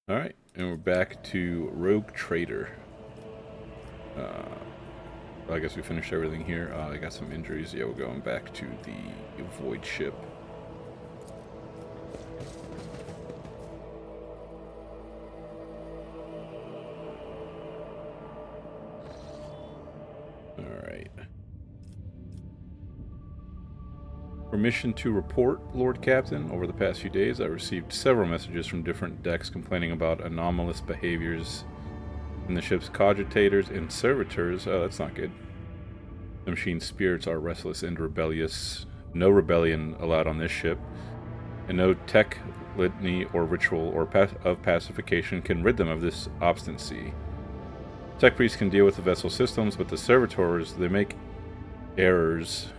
Alright, and we're back to Rogue Trader. I guess we finished everything here. I got some injuries. Yeah, we're going back to the Void ship. Alright. Permission to report, Lord Captain. Over the past few days, I received several messages from different decks complaining about anomalous behaviors in the ship's cogitators and servitors. Oh, that's not good. The machine spirits are restless and rebellious. No rebellion allowed on this ship, and no tech, litany, or ritual of pacification can rid them of this obstinacy. Tech priests can deal with the vessel systems, but the servitors, they make errors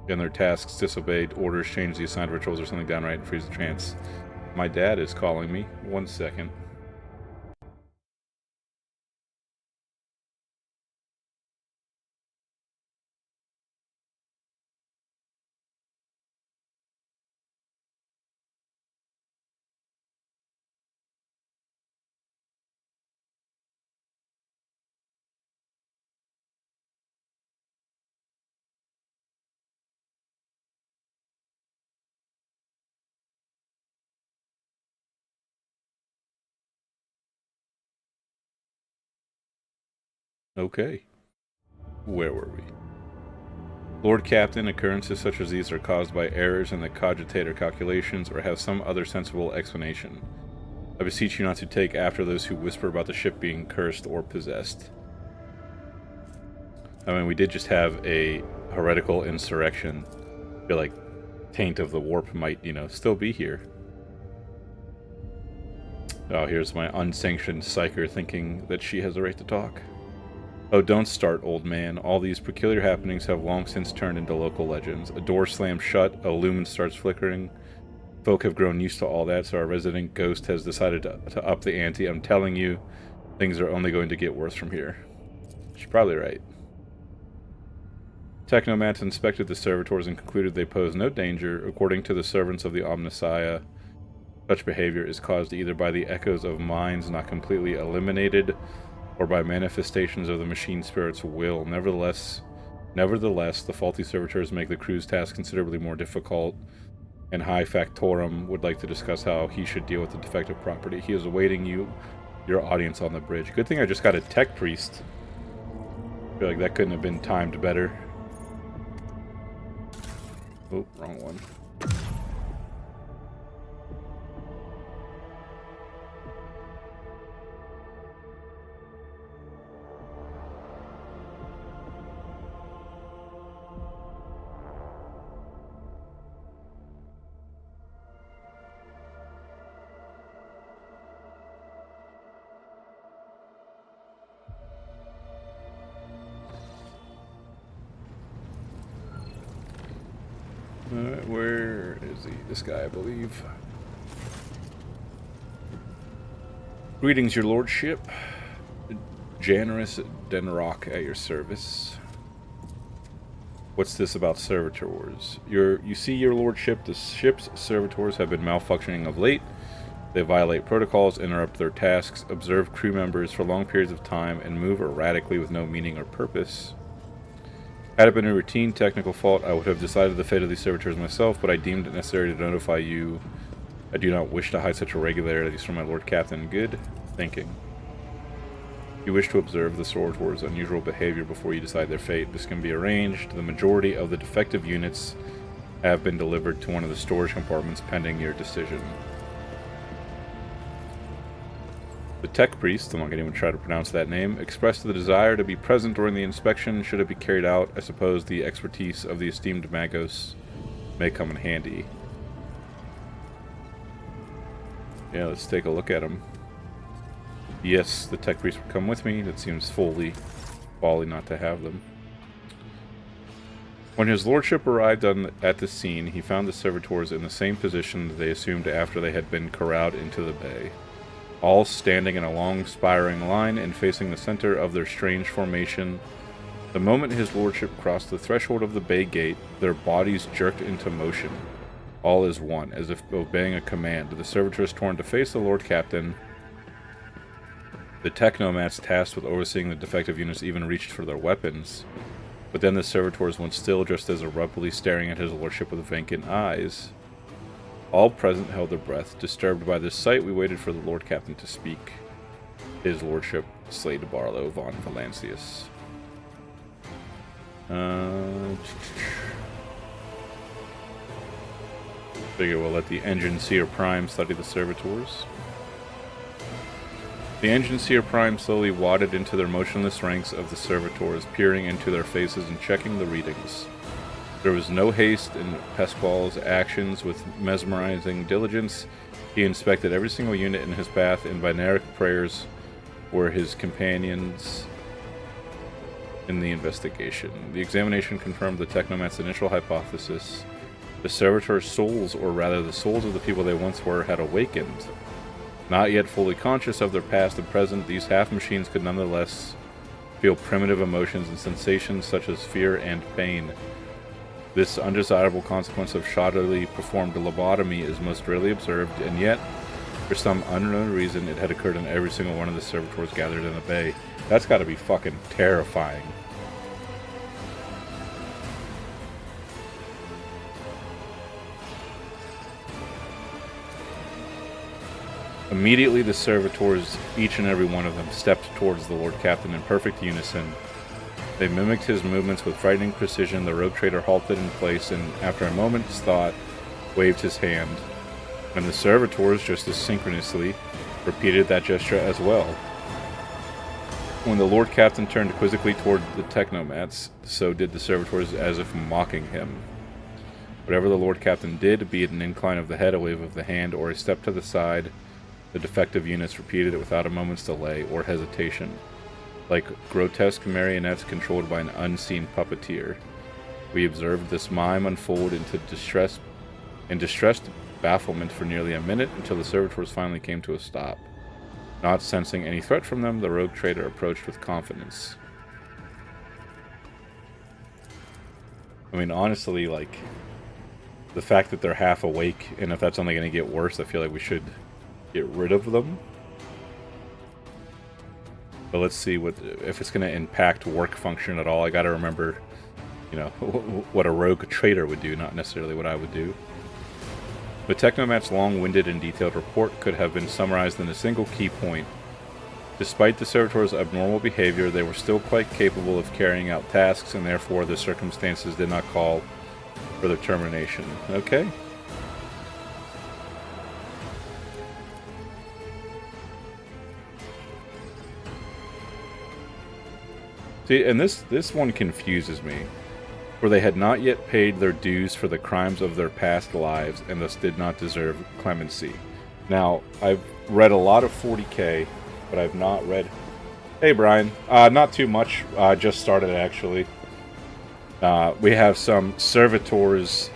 in their tasks, disobeyed orders, change the assigned rituals or something downright, and freeze the trance. My dad is calling me. 1 second. Okay. Where were we? Lord Captain, occurrences such as these are caused by errors in the cogitator calculations or have some other sensible explanation. I beseech you not to take after those who whisper about the ship being cursed or possessed. I mean, we did just have a heretical insurrection. I feel like taint of the warp might, still be here. Oh, here's my unsanctioned psyker thinking that she has a right to talk. Oh, don't start, old man. All these peculiar happenings have long since turned into local legends. A door slams shut, a lumen starts flickering. Folk have grown used to all that, so our resident ghost has decided to up the ante. I'm telling you, things are only going to get worse from here. She's probably right. Technomats inspected the servitors and concluded they pose no danger. According to the servants of the Omnissiah, such behavior is caused either by the echoes of minds not completely eliminated, or by manifestations of the machine spirit's will. Nevertheless, the faulty servitors make the crew's task considerably more difficult, and High Factorum would like to discuss how he should deal with the defective property. He is awaiting your audience on the bridge. Good thing I just got a tech priest. I feel like that couldn't have been timed better. Oh, wrong one. Alright, where is he? This guy, I believe. Greetings, your lordship. Generous Denrock at your service. What's this about servitors? You see, your lordship, the ship's servitors have been malfunctioning of late. They violate protocols, interrupt their tasks, observe crew members for long periods of time, and move erratically with no meaning or purpose. Had it been a routine technical fault, I would have decided the fate of these servitors myself, but I deemed it necessary to notify you. I do not wish to hide such irregularities from my Lord Captain. Good thinking. You wish to observe the servitors' unusual behavior before you decide their fate. This can be arranged. The majority of the defective units have been delivered to one of the storage compartments pending your decision. The tech priest, I'm not going to even try to pronounce that name, expressed the desire to be present during the inspection. Should it be carried out, I suppose the expertise of the esteemed Magos may come in handy. Yeah, let's take a look at him. Yes, the tech priest would come with me. That seems folly not to have them. When his lordship arrived at the scene, he found the servitors in the same position that they assumed after they had been corralled into the bay. All standing in a long, spiring line and facing the center of their strange formation. The moment his lordship crossed the threshold of the bay gate, their bodies jerked into motion. All as one, as if obeying a command. The servitors turned to face the Lord Captain, The technomats tasked with overseeing the defective units even reached for their weapons, but then the servitors went still just as abruptly, staring at his lordship with vacant eyes. All present held their breath. Disturbed by this sight, we waited for the Lord Captain to speak. His lordship, Slade Barlow von Valancius. Figure we'll let the Engine Seer Prime study the servitors. The Engine Seer Prime slowly wadded into their motionless ranks of the servitors, peering into their faces and checking the readings. There was no haste in Pasquale's actions. With mesmerizing diligence, he inspected every single unit in his path, and binaric prayers were his companions in the investigation. The examination confirmed the technomat's initial hypothesis. The servitors' souls, or rather the souls of the people they once were, had awakened. Not yet fully conscious of their past and present, these half-machines could nonetheless feel primitive emotions and sensations such as fear and pain. This undesirable consequence of shoddily performed lobotomy is most rarely observed, and yet, for some unknown reason, it had occurred in every single one of the servitors gathered in the bay. That's gotta be fucking terrifying. Immediately, the servitors, each and every one of them, stepped towards the Lord Captain in perfect unison. They mimicked his movements with frightening precision. The rogue trader halted in place and, after a moment's thought, waved his hand. And the servitors, just as synchronously, repeated that gesture as well. When the Lord Captain turned quizzically toward the technomats, so did the servitors, as if mocking him. Whatever the Lord Captain did, be it an incline of the head, a wave of the hand, or a step to the side, the defective units repeated it without a moment's delay or hesitation, like grotesque marionettes controlled by an unseen puppeteer. We observed this mime unfold into distressed bafflement for nearly a minute until the servitors finally came to a stop. Not sensing any threat from them, the rogue trader approached with confidence. I mean, honestly, like, the fact that they're half awake, and if that's only going to get worse, I feel like we should get rid of them. But let's see if it's going to impact work function at all. I got to remember, you know, what a rogue trader would do, not necessarily what I would do. The Technomat's long-winded and detailed report could have been summarized in a single key point. Despite the servitors' abnormal behavior, they were still quite capable of carrying out tasks, and therefore the circumstances did not call for their termination. Okay. See, and this one confuses me, where they had not yet paid their dues for the crimes of their past lives and thus did not deserve clemency. Now, I've read a lot of 40k, but I've not read... Hey, Brian. Not too much. Just started, actually. We have some servitors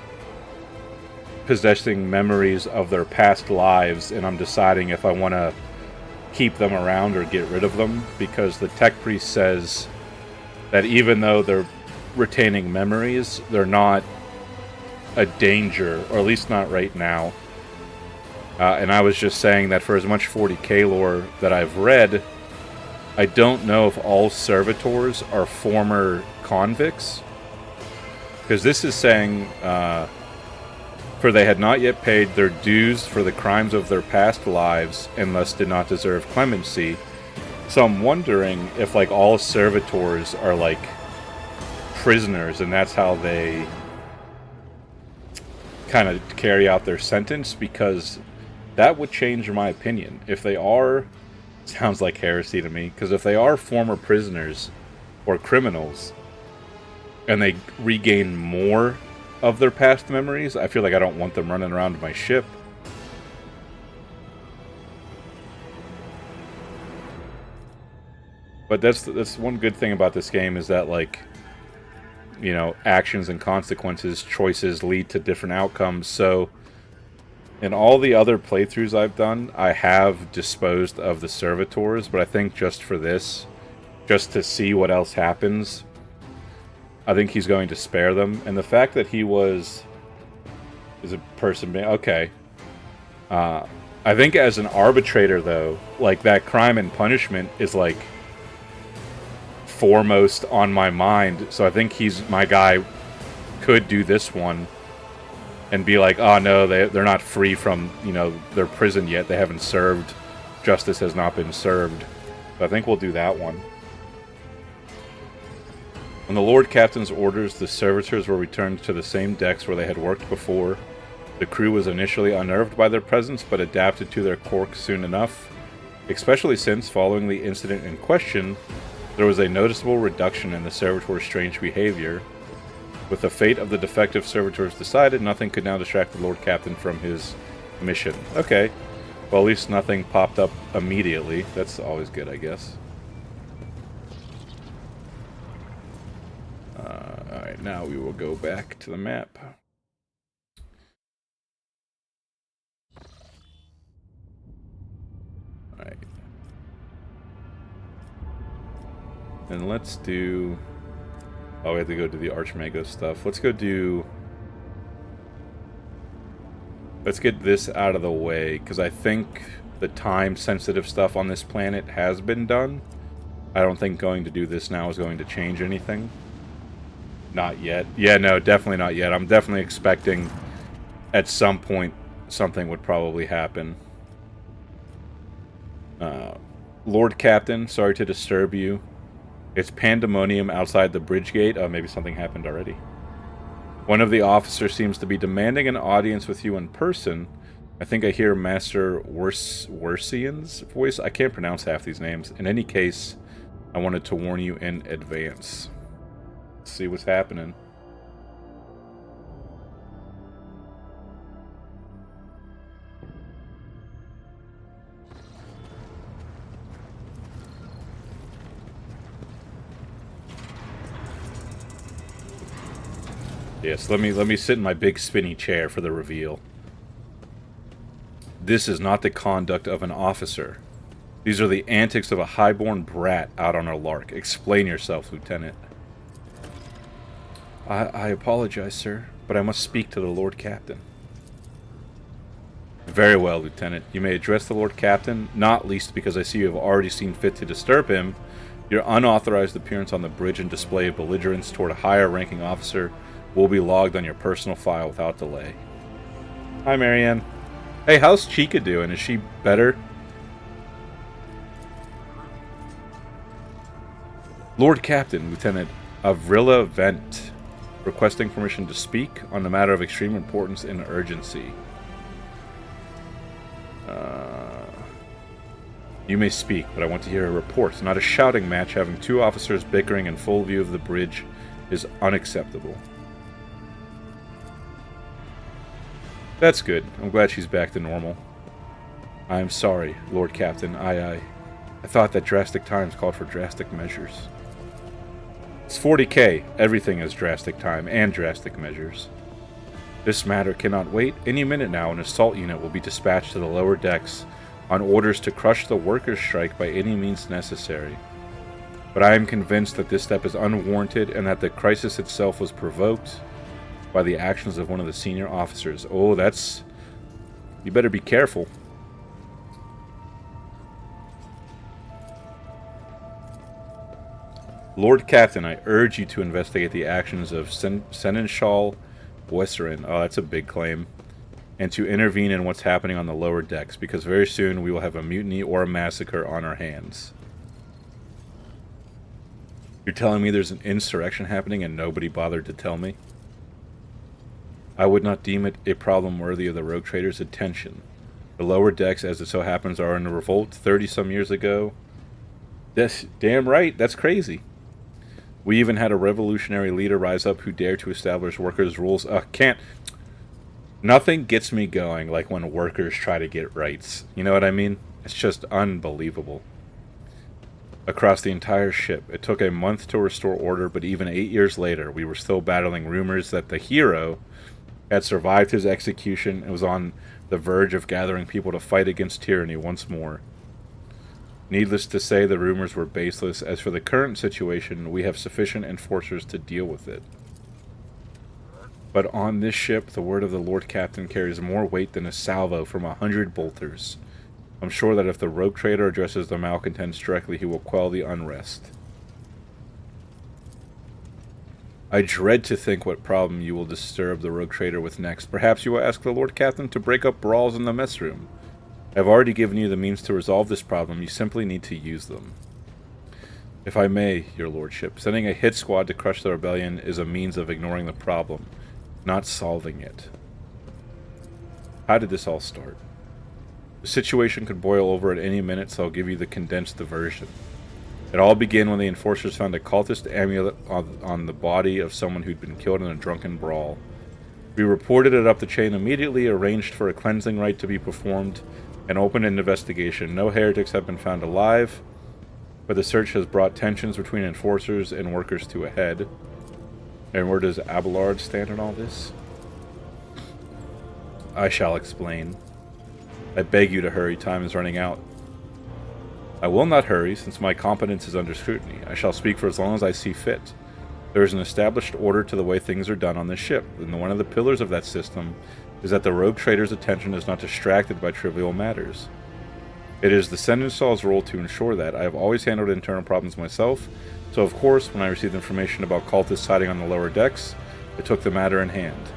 possessing memories of their past lives, and I'm deciding if I want to keep them around or get rid of them, because the tech priest says that even though they're retaining memories, they're not a danger, or at least not right now. And I was just saying that for as much 40k lore that I've read, I don't know if all servitors are former convicts. Because this is saying, for they had not yet paid their dues for the crimes of their past lives, and thus did not deserve clemency. So I'm wondering if, like, all servitors are, like, prisoners, and that's how they kind of carry out their sentence, because that would change my opinion. If they are, sounds like heresy to me, because if they are former prisoners or criminals, and they regain more of their past memories, I feel like I don't want them running around my ship. But that's one good thing about this game, is that, like, you know, actions and consequences, choices lead to different outcomes. So in all the other playthroughs I've done, I have disposed of the servitors, but I think just for this, just to see what else happens, I think he's going to spare them. And the fact that he is a person being... Okay. I think as an arbitrator, though, like, that crime and punishment is, like, foremost on my mind. So I think my guy could do this one and be like, oh, no, they're not free from, you know, their prison yet. They haven't served. Justice has not been served. So I think we'll do that one. When the Lord Captain's orders, the servitors were returned to the same decks where they had worked before. The crew was initially unnerved by their presence, but adapted to their quirk soon enough, especially since, following the incident in question, there was a noticeable reduction in the servitors' strange behavior. With the fate of the defective servitors decided, nothing could now distract the Lord Captain from his mission. Okay. Well, at least nothing popped up immediately. That's always good, I guess. Alright, now we will go back to the map. Alright. And let's do... Oh, we have to go do the Archmago stuff. Let's go do... Let's get this out of the way, because I think the time-sensitive stuff on this planet has been done. I don't think going to do this now is going to change anything. Not yet. Yeah, no, definitely not yet. I'm definitely expecting at some point something would probably happen. Lord Captain, sorry to disturb you. It's pandemonium outside the bridge gate. Oh, maybe something happened already. One of the officers seems to be demanding an audience with you in person. I think I hear Master Wersian's voice. I can't pronounce half these names. In any case, I wanted to warn you in advance. Let's see what's happening. Yes, let me sit in my big spinny chair for the reveal. This is not the conduct of an officer. These are the antics of a highborn brat out on a lark. Explain yourself, Lieutenant. I apologize, sir, but I must speak to the Lord Captain. Very well, Lieutenant. You may address the Lord Captain, not least because I see you have already seen fit to disturb him. Your unauthorized appearance on the bridge and display of belligerence toward a higher-ranking officer will be logged on your personal file without delay. Hi, Marianne. Hey, how's Chica doing? Is she better? Lord Captain, Lieutenant Avrilla Vent, requesting permission to speak on a matter of extreme importance and urgency. You may speak, but I want to hear a report, not a shouting match. Having two officers bickering in full view of the bridge is unacceptable. That's good. I'm glad she's back to normal. I am sorry, Lord Captain. I thought that drastic times called for drastic measures. It's 40K. Everything is drastic time and drastic measures. This matter cannot wait. Any minute now, an assault unit will be dispatched to the lower decks on orders to crush the workers' strike by any means necessary. But I am convinced that this step is unwarranted and that the crisis itself was provoked by the actions of one of the senior officers. Oh, that's... You better be careful. Lord Captain, I urge you to investigate the actions of Seneschal Wesserin. Oh, that's a big claim. And to intervene in what's happening on the lower decks, because very soon we will have a mutiny or a massacre on our hands. You're telling me there's an insurrection happening and nobody bothered to tell me? I would not deem it a problem worthy of the rogue traders' attention. The lower decks, as it so happens, are in a revolt 30-some years ago. That's damn right, that's crazy. We even had a revolutionary leader rise up who dared to establish workers' rules. Nothing gets me going like when workers try to get rights. You know what I mean? It's just unbelievable. Across the entire ship, it took a month to restore order, but even 8 years later, we were still battling rumors that the hero had survived his execution and was on the verge of gathering people to fight against tyranny once more. Needless to say, the rumors were baseless. As for the current situation, we have sufficient enforcers to deal with it. But on this ship, the word of the Lord Captain carries more weight than a salvo from 100 bolters. I'm sure that if the rogue trader addresses the malcontents directly, he will quell the unrest. I dread to think what problem you will disturb the rogue trader with next. Perhaps you will ask the Lord Captain to break up brawls in the mess room. I have already given you the means to resolve this problem. You simply need to use them. If I may, your lordship, sending a hit squad to crush the rebellion is a means of ignoring the problem, not solving it. How did this all start? The situation could boil over at any minute, so I'll give you the condensed version. It all began when the enforcers found a cultist amulet on the body of someone who'd been killed in a drunken brawl. We reported it up the chain immediately, arranged for a cleansing rite to be performed, and opened an investigation. No heretics have been found alive, but the search has brought tensions between enforcers and workers to a head. And where does Abelard stand in all this? I shall explain. I beg you to hurry, time is running out. I will not hurry, since my competence is under scrutiny. I shall speak for as long as I see fit. There is an established order to the way things are done on this ship, and one of the pillars of that system is that the rogue trader's attention is not distracted by trivial matters. It is the Seneschal's role to ensure that. I have always handled internal problems myself, so of course, when I received information about cultists hiding on the lower decks, I took the matter in hand.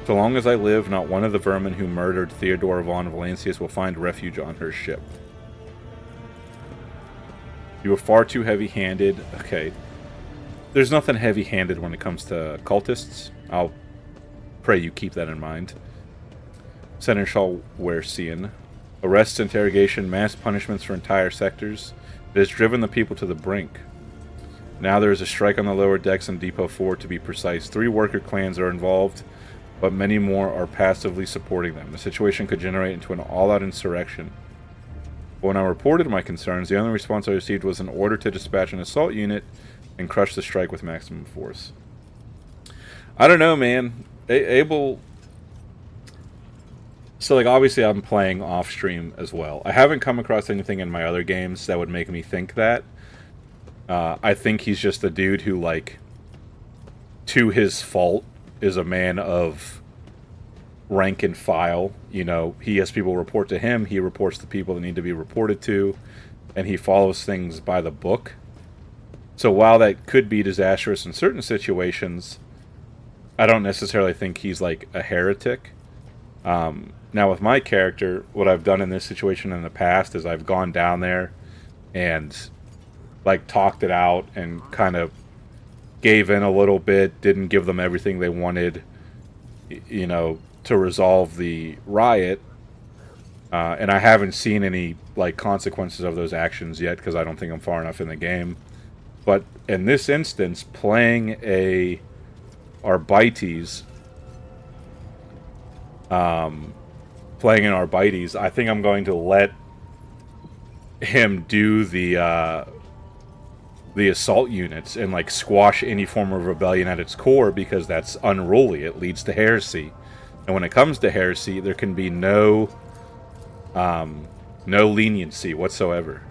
So long as I live, not one of the vermin who murdered Theodore von Valancius will find refuge on her ship. You were far too heavy-handed. Okay. There's nothing heavy-handed when it comes to cultists. I'll pray you keep that in mind. Seneschal Wercian. Arrests, interrogation, mass punishments for entire sectors. It has driven the people to the brink. Now there is a strike on the lower decks in Depot 4, to be precise. 3 worker clans are involved, but many more are passively supporting them. The situation could generate into an all-out insurrection. When I reported my concerns, the only response I received was an order to dispatch an assault unit and crush the strike with maximum force. I don't know, man. Abel... So, like, obviously I'm playing off-stream as well. I haven't come across anything in my other games that would make me think that. I think he's just a dude who, like, to his fault, is a man of rank and file. You know, he has people report to him, he reports to people that need to be reported to, and he follows things by the book. So while that could be disastrous in certain situations, I don't necessarily think he's like a heretic. Now with my character, what I've done in this situation in the past is I've gone down there and like talked it out and kind of gave in a little bit, didn't give them everything they wanted, you know, to resolve the riot. And I haven't seen any like consequences of those actions yet because I don't think I'm far enough in the game. But in this instance, playing a Arbites, playing an Arbites, I think I'm going to let him do the assault units and like squash any form of rebellion at its core, because that's unruly. It leads to heresy, and when it comes to heresy, there can be no leniency whatsoever.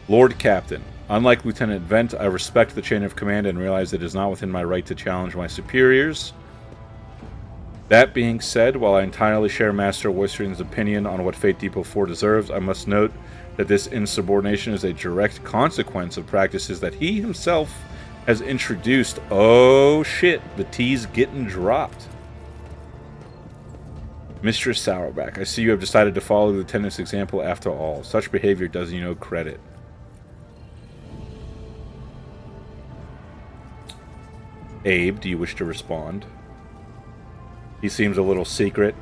Lord Captain, unlike Lieutenant Vent, I respect the chain of command and realize it is not within my right to challenge my superiors. That being said, while I entirely share Master Woistring's opinion on what Fate Depot 4 deserves, I must note that this insubordination is a direct consequence of practices that he himself has introduced. Oh shit, the T's getting dropped. Mistress Sourback, I see you have decided to follow the Lieutenant's example after all. Such behavior does you no credit. Abe, do you wish to respond? He seems a little secret.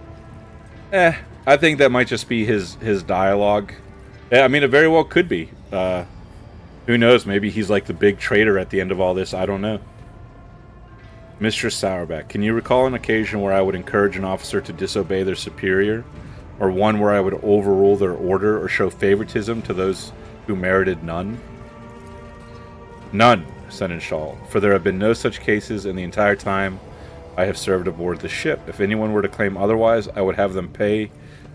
I think that might just be his dialogue. I mean, it very well could be. Who knows? Maybe he's like the big traitor at the end of all this. I don't know. Mistress Sourback, can you recall an occasion where I would encourage an officer to disobey their superior? Or one where I would overrule their order or show favoritism to those who merited none? None, Seneschal, for there have been no such cases in the entire time I have served aboard the ship. If anyone were to claim otherwise, I would have them pay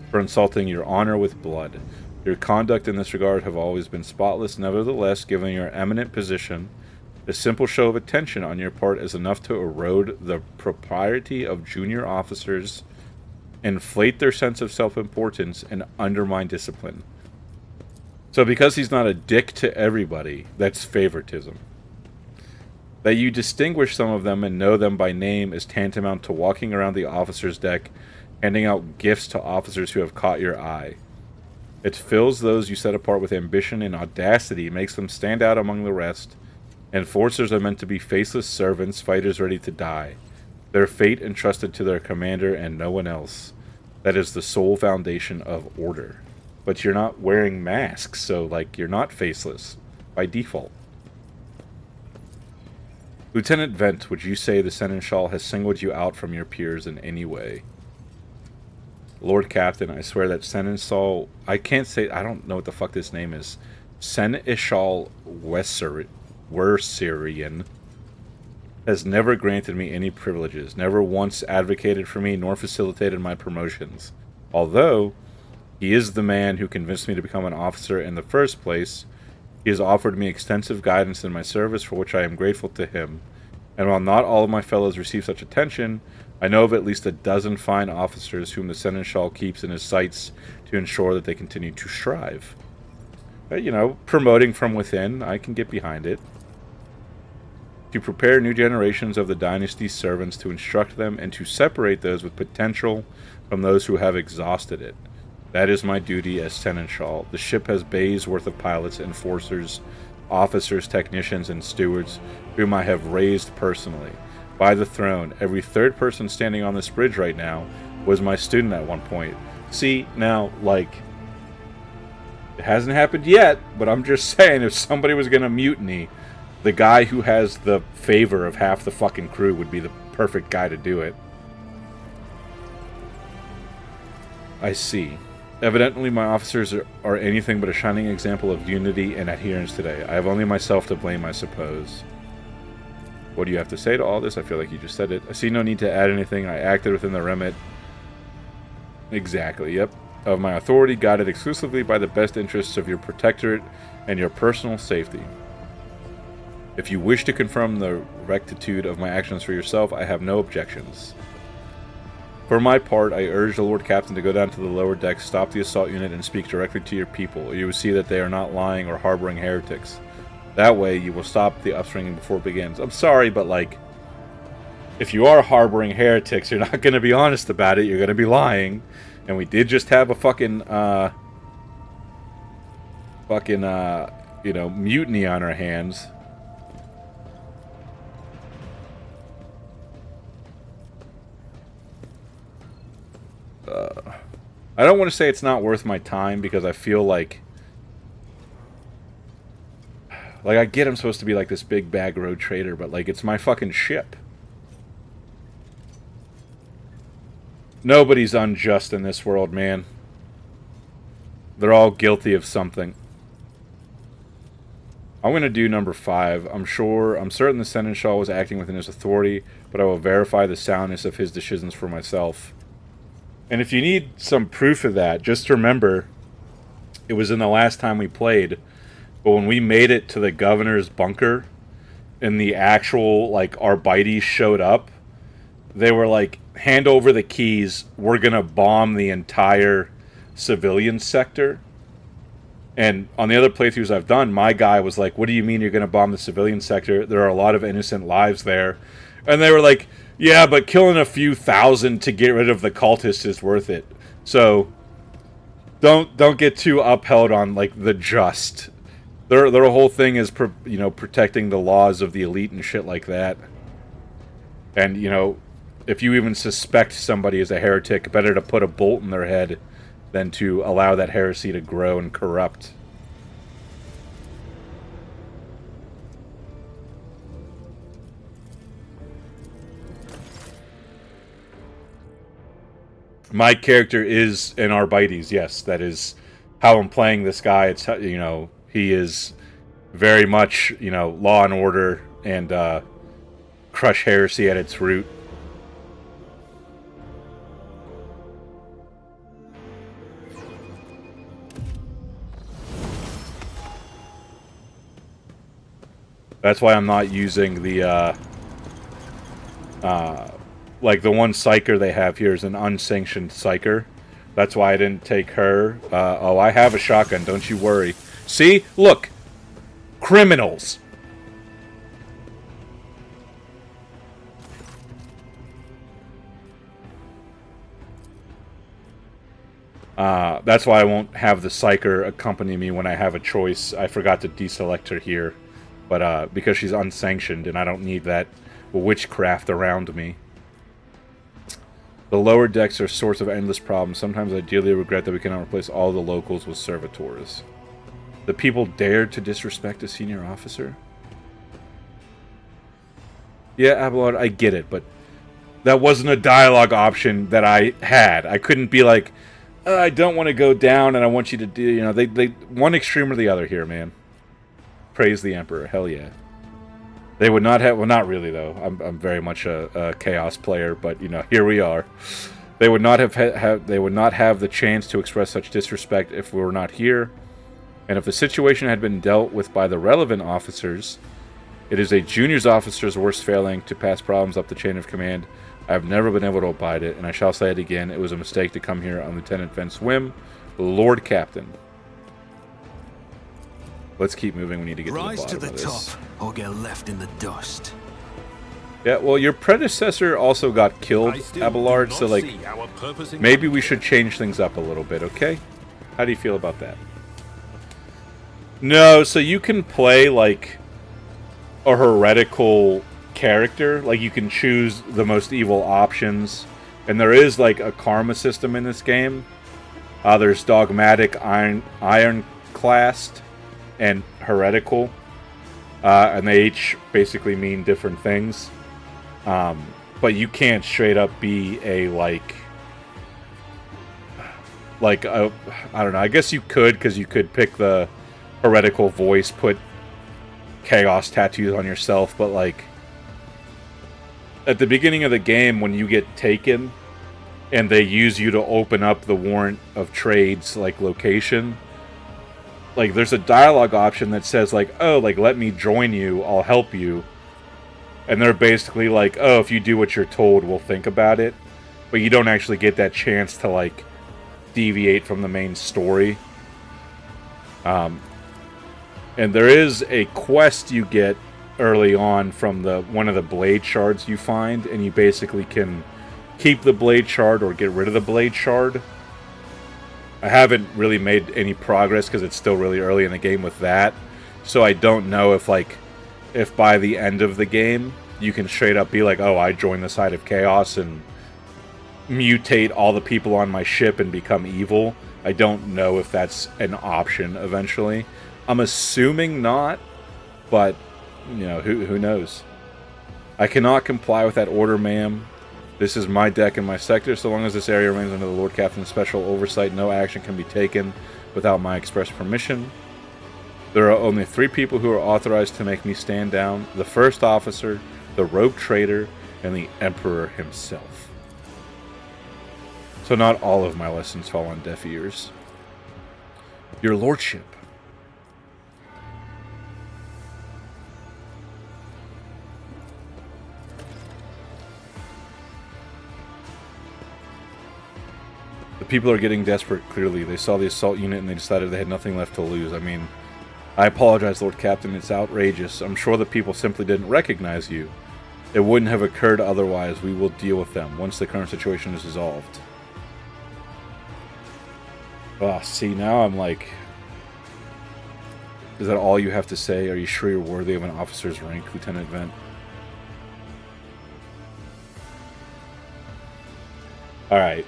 for insulting your honor with blood. Your conduct in this regard have always been spotless. Nevertheless, given your eminent position, A simple show of attention on your part is enough to erode the propriety of junior officers, inflate their sense of self-importance, and undermine discipline. So because he's not a dick to everybody, that's favoritism. That you distinguish some of them and know them by name is tantamount to walking around the officer's deck, handing out gifts to officers who have caught your eye. It fills those you set apart with ambition and audacity, makes them stand out among the rest. Enforcers are meant to be faceless servants, fighters ready to die. Their fate entrusted to their commander and no one else. That is the sole foundation of order. But you're not wearing masks, so, like, you're not faceless by default. Lieutenant Vent, would you say the Seneschal has singled you out from your peers in any way? Lord Captain, I swear that Seneschal... I can't say... I don't know what the fuck this name is. Seneschal Werserian has never granted me any privileges, never once advocated for me, nor facilitated my promotions. Although, he is the man who convinced me to become an officer in the first place. He has offered me extensive guidance in my service, for which I am grateful to him. And while not all of my fellows receive such attention, I know of at least a dozen fine officers whom the Seneschal keeps in his sights to ensure that they continue to strive. You know, promoting from within, I can get behind it. To prepare new generations of the dynasty's servants, to instruct them, and to separate those with potential from those who have exhausted it. That is my duty as Seneschal. The ship has bays worth of pilots, enforcers, officers, technicians, and stewards, whom I have raised personally. By the throne, every third person standing on this bridge right now was my student at one point. See, now, like, it hasn't happened yet, but I'm just saying, if somebody was going to mutiny, the guy who has the favor of half the fucking crew would be the perfect guy to do it. I see. Evidently, my officers are anything but a shining example of unity and adherence today. I have only myself to blame, I suppose. What do you have to say to all this? I feel like you just said it. I see no need to add anything. I acted within the remit. Exactly, yep. Of my authority, guided exclusively by the best interests of your protectorate and your personal safety. If you wish to confirm the rectitude of my actions for yourself, I have no objections. For my part, I urge the Lord Captain to go down to the lower deck, stop the assault unit, and speak directly to your people. You will see that they are not lying or harboring heretics. That way, you will stop the upstringing before it begins. I'm sorry, but, like, if you are harboring heretics, you're not going to be honest about it. You're going to be lying. And we did just have a fucking you know, mutiny on our hands. I don't want to say it's not worth my time, because I feel like I get I'm supposed to be like this big bag road trader, but like, it's my fucking ship. Nobody's unjust in this world, man. They're all guilty of something. I'm going to do number 5. I'm certain the Seneschal was acting within his authority, but I will verify the soundness of his decisions for myself. And if you need some proof of that, just remember, it was in the last time we played, but when we made it to the governor's bunker, and the actual, like, Arbites showed up, they were like, hand over the keys, we're gonna bomb the entire civilian sector. And on the other playthroughs I've done, my guy was like, what do you mean you're gonna bomb the civilian sector? There are a lot of innocent lives there. And they were like, yeah, but killing a few thousand to get rid of the cultists is worth it. So don't get too upheld on, like, the just. Their whole thing is, you know, protecting the laws of the elite and shit like that. And, you know, if you even suspect somebody is a heretic, better to put a bolt in their head than to allow that heresy to grow and corrupt. My character is an Arbites, yes. That is how I'm playing this guy. It's, you know, he is very much, you know, law and order and crush heresy at its root. That's why I'm not using the, like the one psyker they have here is an unsanctioned psyker. That's why I didn't take her. Oh, I have a shotgun, don't you worry. See? Look! Criminals! That's why I won't have the psyker accompany me when I have a choice. I forgot to deselect her here. But, because she's unsanctioned and I don't need that witchcraft around me. The lower decks are a source of endless problems. Sometimes I dearly regret that we cannot replace all the locals with servitors. The people dared to disrespect a senior officer? Yeah, Abelard, I get it, but that wasn't a dialogue option that I had. I couldn't be like, I don't want to go down and I want you to do, you know, they one extreme or the other here, man. Praise the Emperor, hell yeah. They would not have, well, not really though. I'm very much a Chaos player, but you know, here we are. They would not they would not have the chance to express such disrespect if we were not here. And if the situation had been dealt with by the relevant officers, it is a junior's officer's worst failing to pass problems up the chain of command. I have never been able to abide it, and I shall say it again. It was a mistake to come here on Lieutenant Vent's whim. Lord Captain. Let's keep moving. We need to get Rise to the bottom of this. Rise to the top, or get left in the dust. Yeah, well, your predecessor also got killed, Abelard, so, like, maybe we should change things up a little bit, okay? How do you feel about that? No, so you can play, like, a heretical character. Like, you can choose the most evil options. And there is, like, a karma system in this game. There's dogmatic, ironclast, and heretical. And they each basically mean different things. But you can't straight up be a, I don't know, I guess you could, because you could pick the heretical voice, put chaos tattoos on yourself, but, like, at the beginning of the game, when you get taken, and they use you to open up the warrant of trade's, like, location, like, there's a dialogue option that says, like, oh, like, let me join you, I'll help you. And they're basically like, oh, if you do what you're told, we'll think about it. But you don't actually get that chance to, like, deviate from the main story. And there is a quest you get early on from one of the blade shards you find, and you basically can keep the blade shard or get rid of the blade shard. I haven't really made any progress because it's still really early in the game with that. So I don't know if, like, if by the end of the game, you can straight up be like, oh, I joined the side of Chaos and mutate all the people on my ship and become evil. I don't know if that's an option eventually. I'm assuming not, but, you know, who knows? I cannot comply with that order, ma'am. This is my deck and my sector. So long as this area remains under the Lord Captain's special oversight, no action can be taken without my express permission. There are only 3 people who are authorized to make me stand down. The first officer, the rogue trader, and the Emperor himself. So not all of my lessons fall on deaf ears. Your Lordship. The people are getting desperate, clearly. They saw the assault unit and they decided they had nothing left to lose. I mean, I apologize, Lord Captain. It's outrageous. I'm sure the people simply didn't recognize you. It wouldn't have occurred otherwise. We will deal with them once the current situation is resolved. Ah, see, now I'm like... Is that all you have to say? Are you sure you're worthy of an officer's rank, Lieutenant Vent? Alright.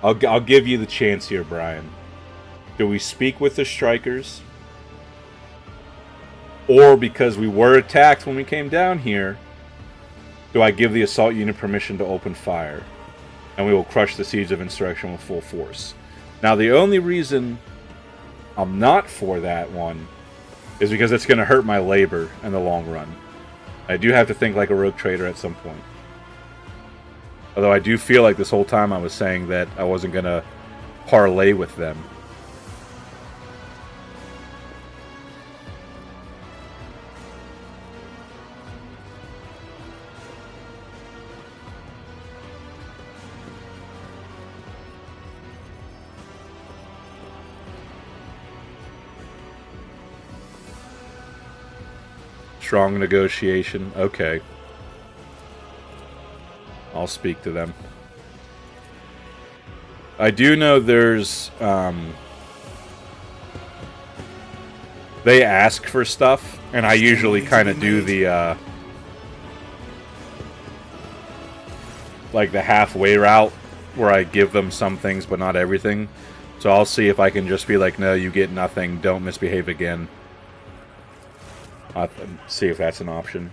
I'll give you the chance here, Brian. Do we speak with the strikers? Or, because we were attacked when we came down here, do I give the assault unit permission to open fire? And we will crush the seeds of insurrection with full force. Now, the only reason I'm not for that one is because it's going to hurt my labor in the long run. I do have to think like a rogue trader at some point. Although I do feel like this whole time I was saying that I wasn't going to parlay with them. Strong negotiation. Okay. I'll speak to them. I do know there's, they ask for stuff, and I usually kind of do the, like the halfway route, where I give them some things, but not everything. So I'll see if I can just be like, no, you get nothing, don't misbehave again. I'll see if that's an option.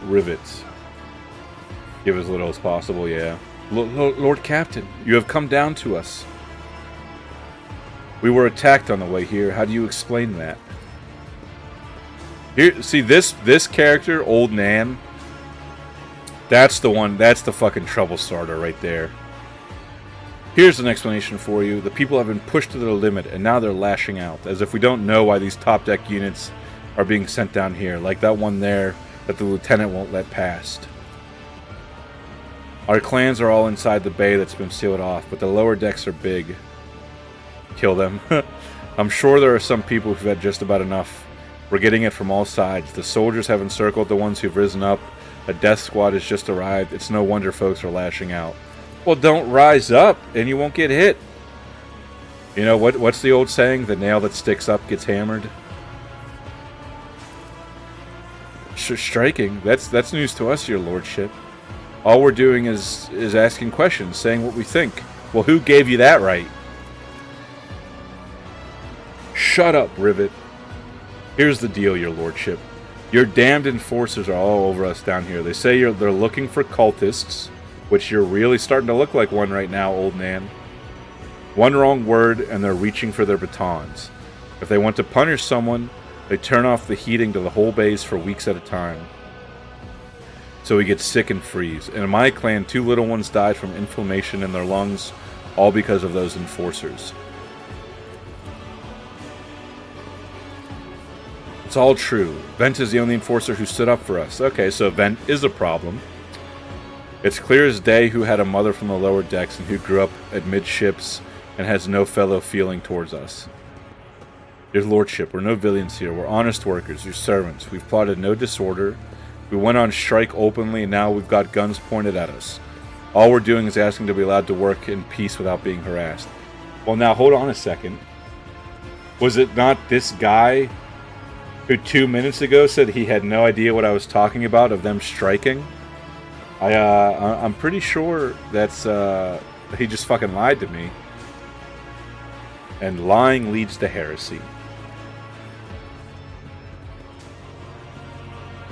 Rivets. Give as little as possible, yeah. Lord Captain, you have come down to us. We were attacked on the way here. How do you explain that? Here, see this character, Old Nan. That's the one. That's the fucking trouble starter right there. Here's an explanation for you. The people have been pushed to their limit, and now they're lashing out, as if we don't know why these top deck units are being sent down here, like that one there that the lieutenant won't let past. Our clans are all inside the bay that's been sealed off, but the lower decks are big. Kill them. I'm sure there are some people who've had just about enough. We're getting it from all sides. The soldiers have encircled the ones who've risen up. A death squad has just arrived. It's no wonder folks are lashing out. Well, don't rise up, and you won't get hit. You know, what's the old saying? The nail that sticks up gets hammered. Striking. That's news to us, your lordship. All we're doing is asking questions, saying what we think. Well, who gave you that right? Shut up, Rivet. Here's the deal, your lordship. Your damned enforcers are all over us down here. They say they're looking for cultists, which you're really starting to look like one right now, Old Nan. One wrong word, and they're reaching for their batons. If they want to punish someone, they turn off the heating to the whole base for weeks at a time. So we get sick and freeze. And in my clan, 2 little ones died from inflammation in their lungs, all because of those enforcers. It's all true. Vent is the only enforcer who stood up for us. Okay, so Vent is a problem. It's clear as day who had a mother from the lower decks and who grew up amidships and has no fellow feeling towards us. Your lordship, we're no villains here. We're honest workers, your servants. We've plotted no disorder. We went on strike openly, and now we've got guns pointed at us. All we're doing is asking to be allowed to work in peace without being harassed. Well, now, hold on a second. Was it not this guy who 2 minutes ago said he had no idea what I was talking about of them striking? I'm pretty sure that's, he just fucking lied to me. And lying leads to heresy.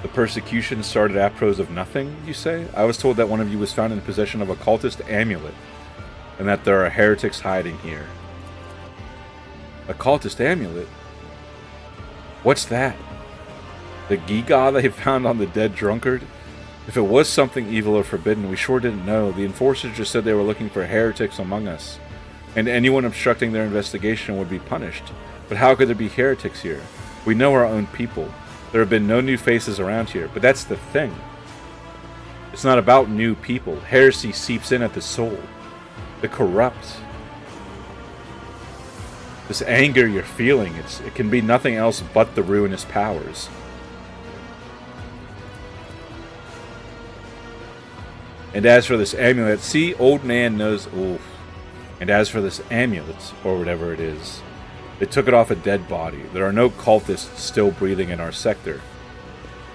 The persecution started apropos of nothing, you say? I was told that one of you was found in possession of a cultist amulet, and that there are heretics hiding here. A cultist amulet? What's that? The giga they found on the dead drunkard? If it was something evil or forbidden, we sure didn't know. The enforcers just said they were looking for heretics among us, and anyone obstructing their investigation would be punished. But how could there be heretics here? We know our own people. There have been no new faces around here, but that's the thing. It's not about new people. Heresy seeps in at the soul. It corrupts. This anger you're feeling, it can be nothing else but the ruinous powers. And as for this amulet, see, Old Nan knows. Oof. And as for this amulet, or whatever it is, they took it off a dead body. There are no cultists still breathing in our sector.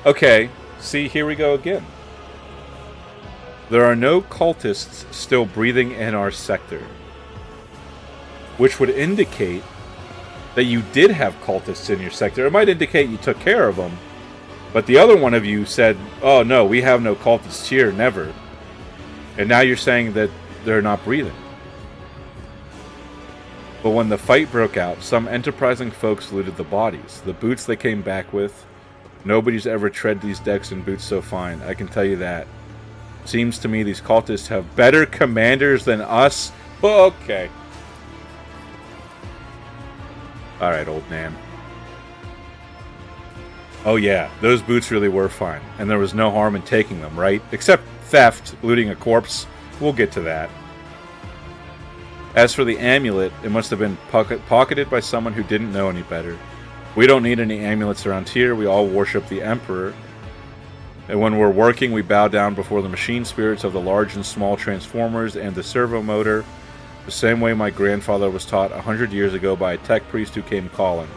Okay, see, here we go again. There are no cultists still breathing in our sector. Which would indicate that you did have cultists in your sector. It might indicate you took care of them. But the other one of you said, oh no, we have no cultists here, never. And now you're saying that they're not breathing. But when the fight broke out, some enterprising folks looted the bodies. The boots they came back with. Nobody's ever tread these decks in boots so fine, I can tell you that. Seems to me these cultists have better commanders than us. Okay. Alright, Old Nan. Oh yeah, those boots really were fine. And there was no harm in taking them, right? Except theft, looting a corpse. We'll get to that. As for the amulet, it must have been pocketed by someone who didn't know any better. We don't need any amulets around here. We all worship the Emperor. And when we're working, we bow down before the machine spirits of the large and small transformers and the servo motor, the same way my grandfather was taught 100 years ago by a tech priest who came calling.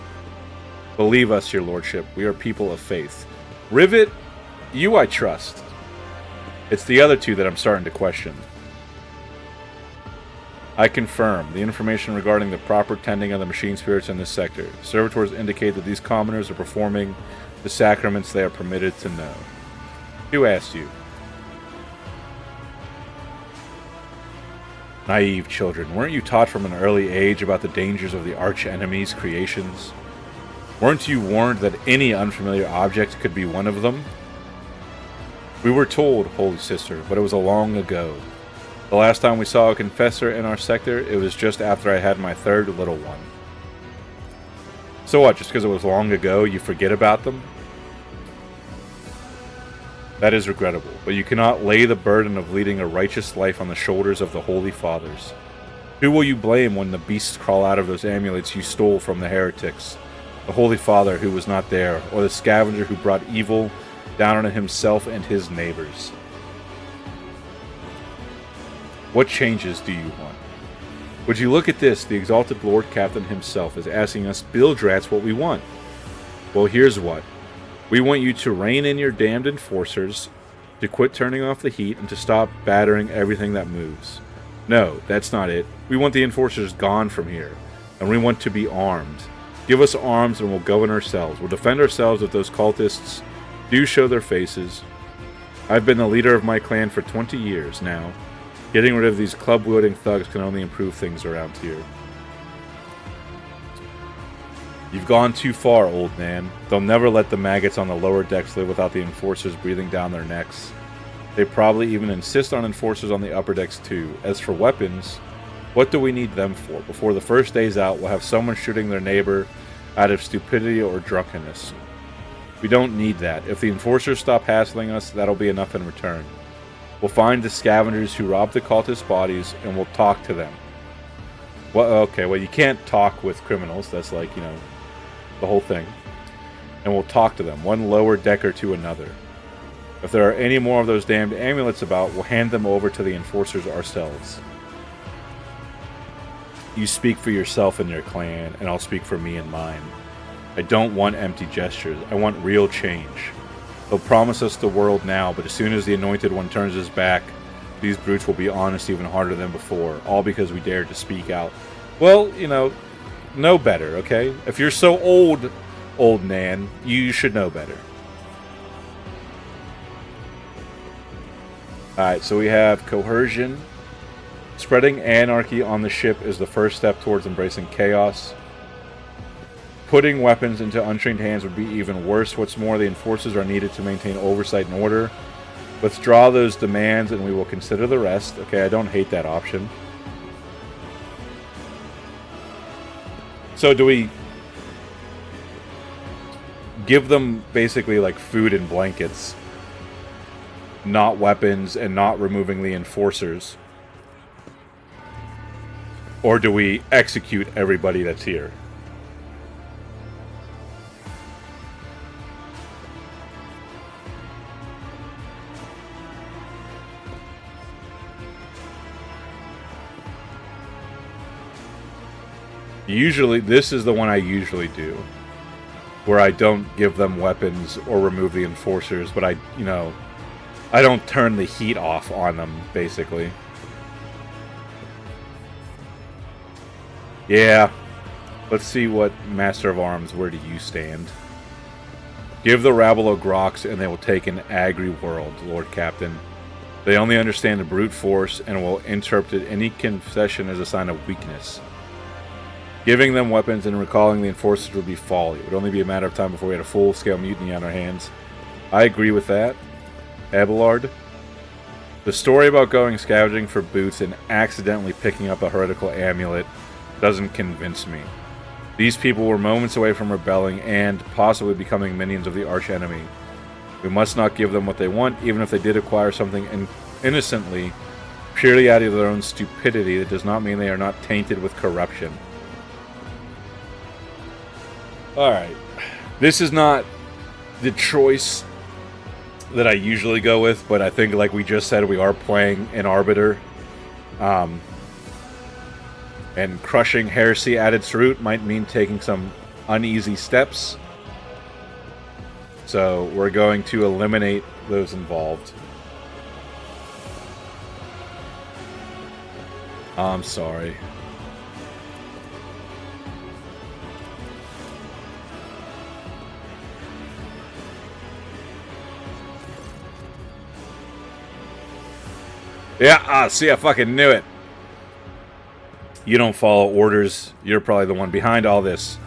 Believe us, your lordship, we are people of faith. Rivet, you I trust. It's the other two that I'm starting to question. I confirm the information regarding the proper tending of the machine spirits in this sector. Servitors indicate that these commoners are performing the sacraments they are permitted to know. Who asked you? Naive children, weren't you taught from an early age about the dangers of the arch-enemy's creations? Weren't you warned that any unfamiliar object could be one of them? We were told, Holy Sister, but it was a long ago. The last time we saw a confessor in our sector, it was just after I had my third little one. So what, just because it was long ago, you forget about them? That is regrettable, but you cannot lay the burden of leading a righteous life on the shoulders of the Holy Fathers. Who will you blame when the beasts crawl out of those amulets you stole from the heretics? The Holy Father who was not there, or the scavenger who brought evil down on himself and his neighbors? What changes do you want? Would you look at this? The exalted Lord Captain himself is asking us Bildrats what we want. Well, here's what. We want you to rein in your damned enforcers, to quit turning off the heat, and to stop battering everything that moves. No, that's not it. We want the enforcers gone from here, and we want to be armed. Give us arms and we'll govern ourselves. We'll defend ourselves if those cultists do show their faces. I've been the leader of my clan for 20 years now. Getting rid of these club-wielding thugs can only improve things around here. You've gone too far, old man. They'll never let the maggots on the lower decks live without the enforcers breathing down their necks. They probably even insist on enforcers on the upper decks too. As for weapons, what do we need them for? Before the first day's out, we'll have someone shooting their neighbor out of stupidity or drunkenness. We don't need that. If the enforcers stop hassling us, that'll be enough in return. We'll find the scavengers who robbed the cultist bodies, and we'll talk to them. Well, okay, well, you can't talk with criminals. That's like, you know, the whole thing. And we'll talk to them, one lower decker to another. If there are any more of those damned amulets about, we'll hand them over to the enforcers ourselves. You speak for yourself and your clan, and I'll speak for me and mine. I don't want empty gestures. I want real change. They'll promise us the world now, but as soon as the Anointed One turns his back, these brutes will be honest even harder than before, all because we dared to speak out. Well, you know better, okay? If you're so old Nan, you should know better. Alright, so we have coercion. Spreading anarchy on the ship is the first step towards embracing chaos. Putting weapons into untrained hands would be even worse. What's more, the enforcers are needed to maintain oversight and order. Withdraw those demands and we will consider the rest. Okay, I don't hate that option. So do we give them basically like food and blankets, not weapons, and not removing the enforcers? Or do we execute everybody that's here? Usually, this is the one I usually do, where I don't give them weapons or remove the enforcers, but I don't turn the heat off on them, basically. Yeah. Let's see what Master of Arms, where do you stand? Give the rabble a grox and they will take an agri world, Lord Captain. They only understand the brute force and will interpret any concession as a sign of weakness. Giving them weapons and recalling the enforcers would be folly. It would only be a matter of time before we had a full-scale mutiny on our hands. I agree with that. Abelard. The story about going scavenging for boots and accidentally picking up a heretical amulet doesn't convince me. These people were moments away from rebelling and possibly becoming minions of the arch-enemy. We must not give them what they want, even if they did acquire something innocently purely out of their own stupidity. That does not mean they are not tainted with corruption. Alright. This is not the choice that I usually go with, but I think, like we just said, we are playing an Arbiter. And crushing heresy at its root might mean taking some uneasy steps. So we're going to eliminate those involved. I'm sorry. Yeah, see, I fucking knew it. You don't follow orders. You're probably the one behind all this.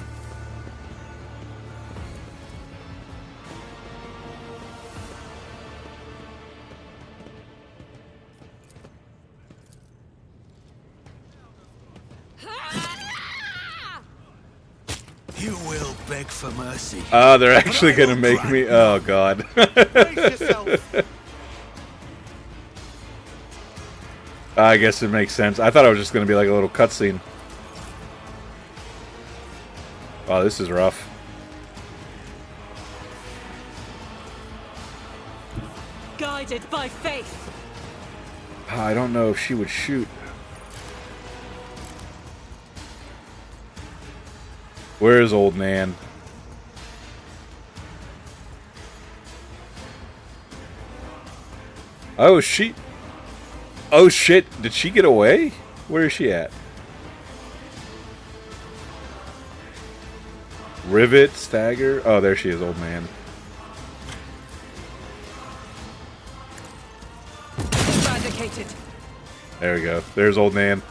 You will beg for mercy. Oh, they're actually gonna make me. Oh, God. I guess it makes sense. I thought it was just going to be like a little cutscene. Wow, this is rough. Guided by faith. I don't know if she would shoot. Where's old Nan? Oh, she... Oh, shit. Did she get away? Where is she at? Rivet, stagger. Oh, there she is, old man. Eradicated. There we go. There's old Nan.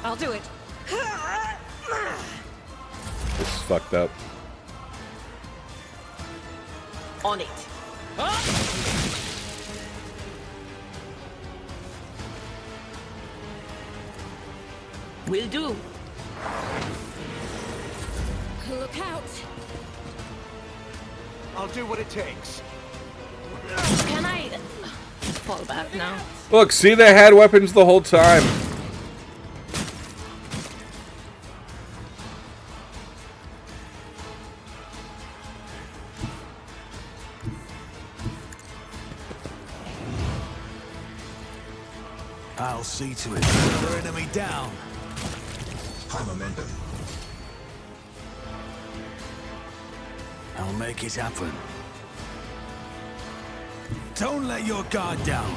I'll do it. This is fucked up. On it. Will do. Look out. I'll do what it takes. Can I fall back now? Look, see, they had weapons the whole time. I'll see to it. Another enemy down. High momentum. I'll make it happen. Don't let your guard down.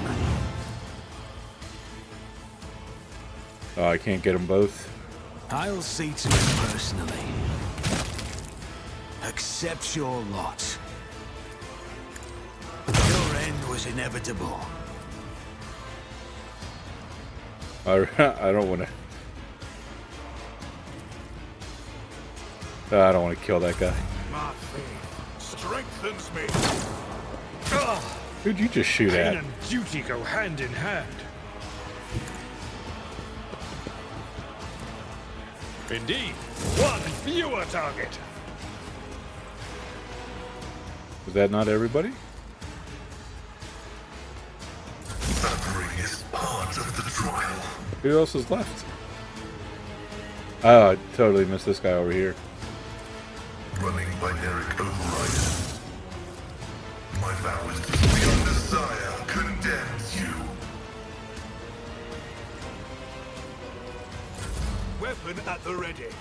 Oh, I can't get them both. I'll see to it personally. Accept your lot. Your end was inevitable. I don't want to... I don't want to kill that guy. My faith strengthens me. Who'd you just shoot Pain at? and duty go hand in hand. Indeed, one fewer target. Was that not everybody? Suffering is part of the trial. Who else is left? Oh, I totally missed this guy over here. Running binaric override. My vow is to beyond desire condemns you. Weapon at the ready.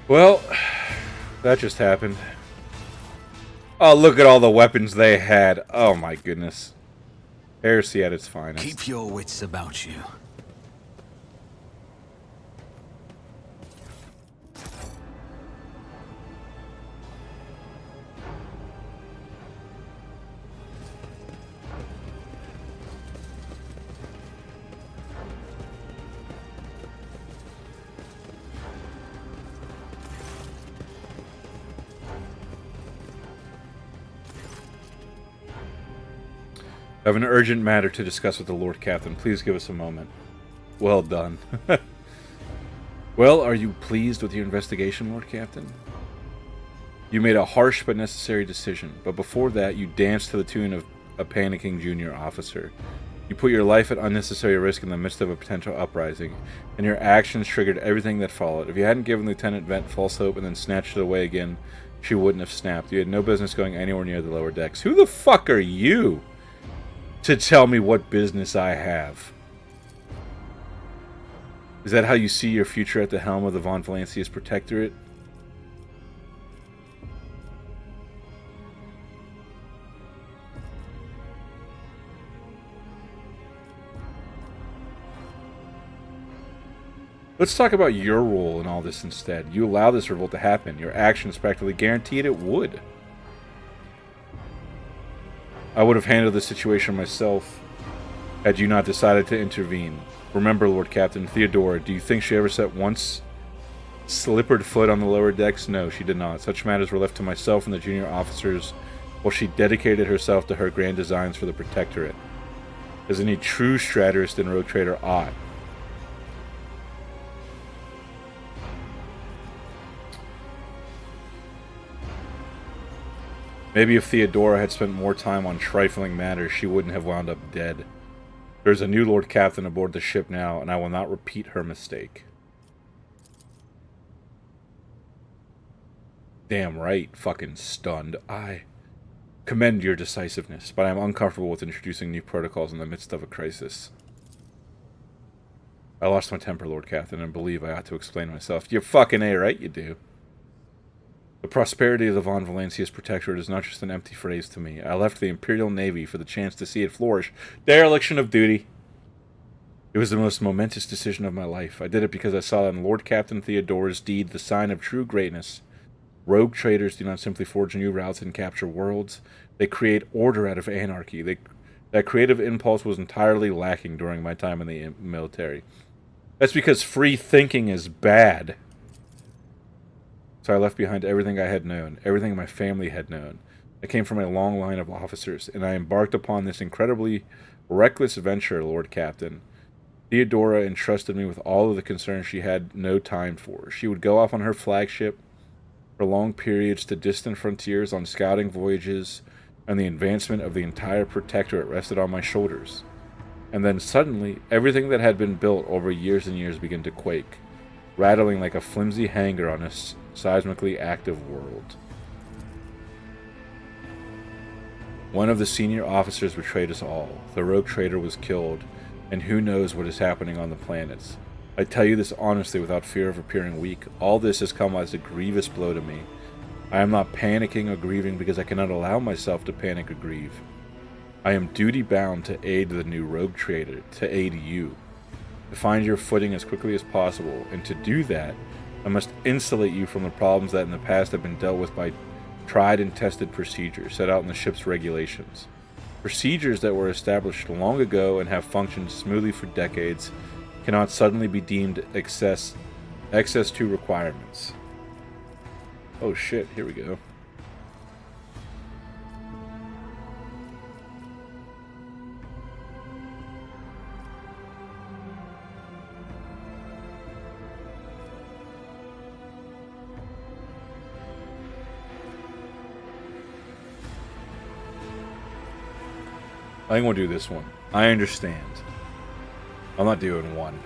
Well, that just happened. Oh, look at all the weapons they had. Oh my goodness. Heresy at its finest. Keep your wits about you. I have an urgent matter to discuss with the Lord Captain. Please give us a moment. Well done. Well, are you pleased with your investigation, Lord Captain? You made a harsh but necessary decision, but before that, you danced to the tune of a panicking junior officer. You put your life at unnecessary risk in the midst of a potential uprising, and your actions triggered everything that followed. If you hadn't given Lieutenant Vent false hope and then snatched it away again, she wouldn't have snapped. You had no business going anywhere near the lower decks. Who the fuck are you to tell me what business I have? Is that how you see your future at the helm of the Von Valancius Protectorate? Let's talk about your role in all this instead. You allow this revolt to happen. Your actions practically guaranteed it would. I would have handled the situation myself had you not decided to intervene. Remember, Lord Captain, Theodora, do you think she ever set once slippered foot on the lower decks? No, she did not. Such matters were left to myself and the junior officers while she dedicated herself to her grand designs for the Protectorate, as any true strategist and rogue trader ought. Maybe if Theodora had spent more time on trifling matters, she wouldn't have wound up dead. There's a new Lord Captain aboard the ship now, and I will not repeat her mistake. Damn right, fucking stunned. I commend your decisiveness, but I am uncomfortable with introducing new protocols in the midst of a crisis. I lost my temper, Lord Captain, and believe I ought to explain myself. You're fucking A, right? You do. The prosperity of the Von Valancius Protectorate is not just an empty phrase to me. I left the Imperial Navy for the chance to see it flourish. Dereliction of duty. It was the most momentous decision of my life. I did it because I saw in Lord Captain Theodora's deed the sign of true greatness. Rogue traders do not simply forge new routes and capture worlds. They create order out of anarchy. That creative impulse was entirely lacking during my time in the military. That's because free thinking is bad. So I left behind everything I had known, everything my family had known. I came from a long line of officers, and I embarked upon this incredibly reckless venture, Lord Captain. Theodora entrusted me with all of the concerns she had no time for. She would go off on her flagship for long periods to distant frontiers on scouting voyages, and the advancement of the entire Protectorate rested on my shoulders. And then suddenly, everything that had been built over years and years began to quake, rattling like a flimsy hanger on a seismically active world. One of the senior officers betrayed us all. The rogue trader was killed, and who knows what is happening on the planets. I tell you this honestly without fear of appearing weak. All this has come as a grievous blow to me. I am not panicking or grieving because I cannot allow myself to panic or grieve. I am duty-bound to aid the new rogue trader, to aid you, to find your footing as quickly as possible, and to do that, I must insulate you from the problems that in the past have been dealt with by tried and tested procedures set out in the ship's regulations. Procedures that were established long ago and have functioned smoothly for decades cannot suddenly be deemed excess to requirements. Oh shit, here we go. I think we'll do this one. I understand. I'm not doing one.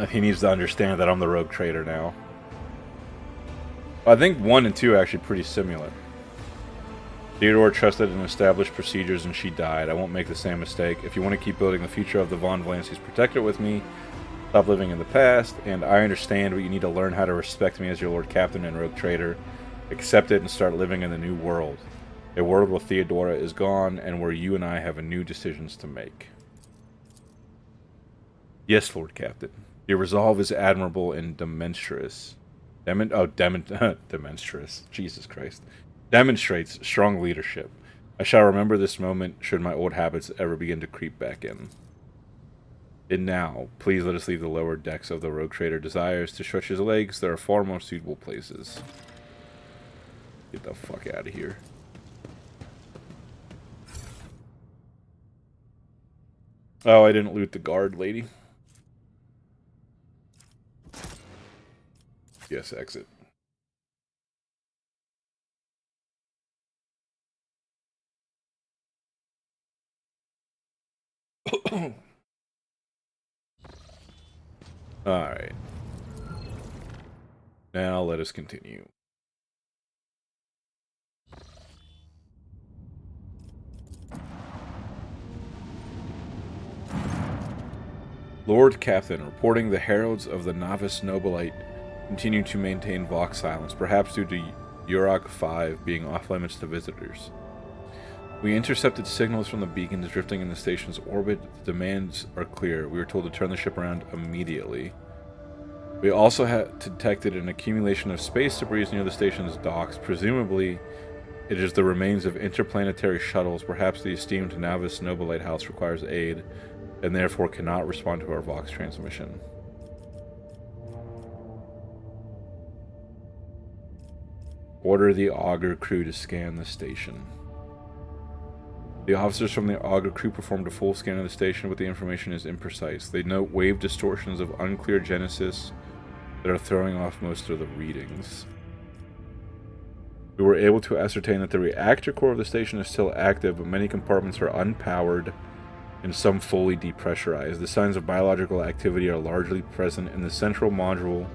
He needs to understand that I'm the rogue trader now. I think 1 and 2 are actually pretty similar. Theodora trusted in established procedures and she died. I won't make the same mistake. If you want to keep building the future of the Von Valancius Protectorate with me, stop living in the past, and I understand, but you need to learn how to respect me as your Lord Captain and rogue trader. Accept it and start living in the new world. A world where Theodora is gone, and where you and I have new decisions to make. Yes, Lord Captain. Your resolve is admirable and demonstrous. Demonstrous. Jesus Christ. Demonstrates strong leadership. I shall remember this moment should my old habits ever begin to creep back in. And now, please let us leave the lower decks of the rogue trader desires to stretch his legs. There are far more suitable places. Get the fuck out of here. Oh, I didn't loot the guard lady. Yes, exit. Alright. Now let us continue. Lord Captain, reporting the heralds of the novice Nobilite continue to maintain Vox silence, perhaps due to Urok 5 being off limits to visitors. We intercepted signals from the beacons drifting in the station's orbit. The demands are clear. We were told to turn the ship around immediately. We also had detected an accumulation of space debris near the station's docks. Presumably, it is the remains of interplanetary shuttles. Perhaps the esteemed Novice Nobilite House requires aid, and therefore cannot respond to our Vox transmission. Order the Augur crew to scan the station. The officers from the Augur crew performed a full scan of the station, but the information is imprecise. They note wave distortions of unclear genesis that are throwing off most of the readings. We were able to ascertain that the reactor core of the station is still active, but many compartments are unpowered and some fully depressurized. The signs of biological activity are largely present in the central module,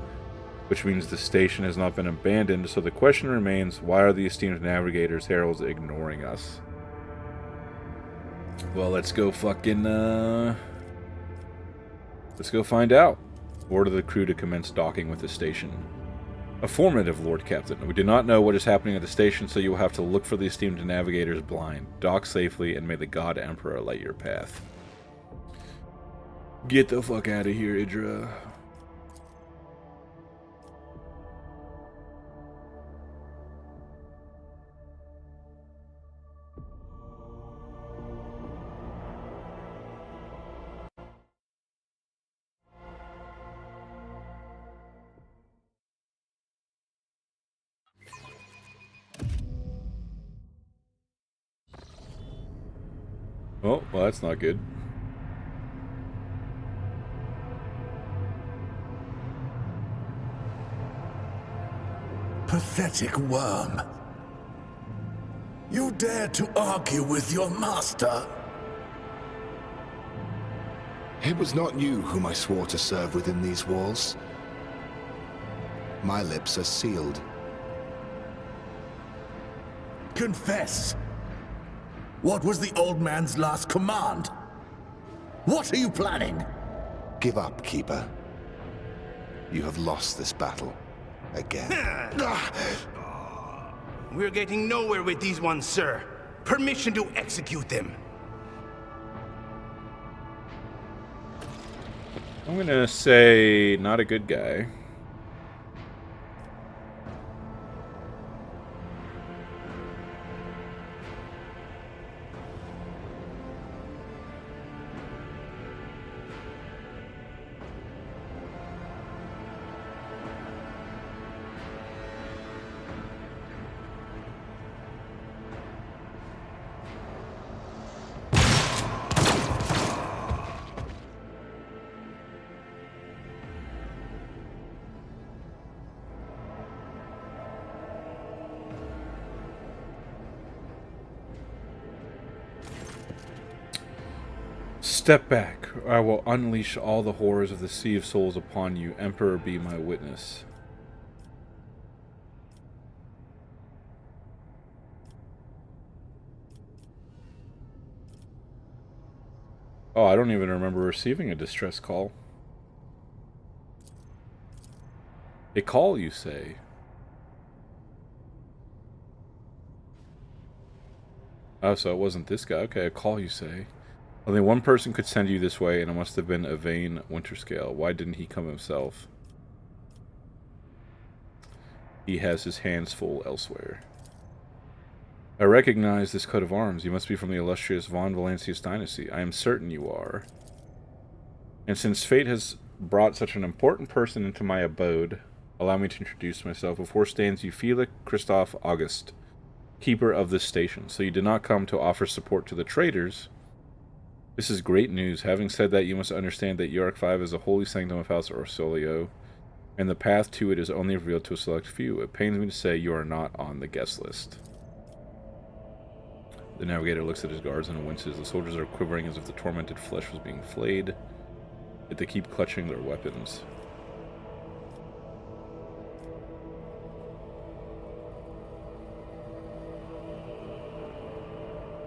which means the station has not been abandoned, so the question remains, why are the esteemed navigators heralds ignoring us? Well, let's go fucking, let's go find out. Order the crew to commence docking with the station. Affirmative, Lord Captain. We do not know what is happening at the station, so you will have to look for the esteemed navigators blind. Dock safely, and may the God Emperor light your path. Get the fuck out of here, Idra. Oh, well, that's not good. Pathetic worm. You dare to argue with your master? It was not you whom I swore to serve within these walls. My lips are sealed. Confess. What was the old man's last command? What are you planning? Give up, Keeper. You have lost this battle. Again. We're getting nowhere with these ones, sir. Permission to execute them. I'm gonna say not a good guy. Step back, or I will unleash all the horrors of the Sea of Souls upon you. Emperor, be my witness. Oh, I don't even remember receiving a distress call. A call, you say? Oh, so it wasn't this guy. Okay, a call, you say. Only one person could send you this way, and it must have been Yvain Winterscale. Why didn't he come himself? He has his hands full elsewhere. I recognize this coat of arms. You must be from the illustrious Von Valancius dynasty. I am certain you are. And since fate has brought such an important person into my abode, allow me to introduce myself. Before stands you, Felix Christoph August, keeper of this station. So you did not come to offer support to the traitors. This is great news. Having said that, you must understand that Yorick 5 is a holy sanctum of House Orsolio. and the path to it is only revealed to a select few. It pains me to say you are not on the guest list. The navigator looks at his guards and winces. The soldiers are quivering as if the tormented flesh was being flayed, yet they keep clutching their weapons.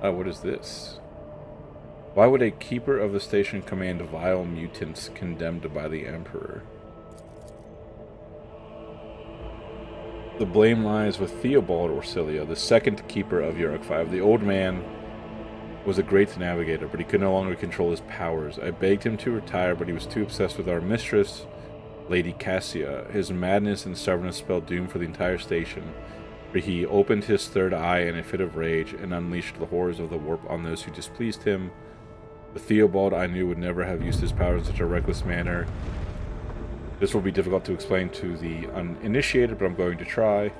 What is this? Why would a keeper of the station command vile mutants condemned by the Emperor? The blame lies with Theobald Orsilio, the second keeper of Uruk 5. The old man was a great navigator, but he could no longer control his powers. I begged him to retire, but he was too obsessed with our mistress, Lady Cassia. His madness and stubbornness spelled doom for the entire station. For he opened his third eye in a fit of rage and unleashed the horrors of the warp on those who displeased him. The Theobald I knew would never have used his powers in such a reckless manner. This will be difficult to explain to the uninitiated, but I'm going to try.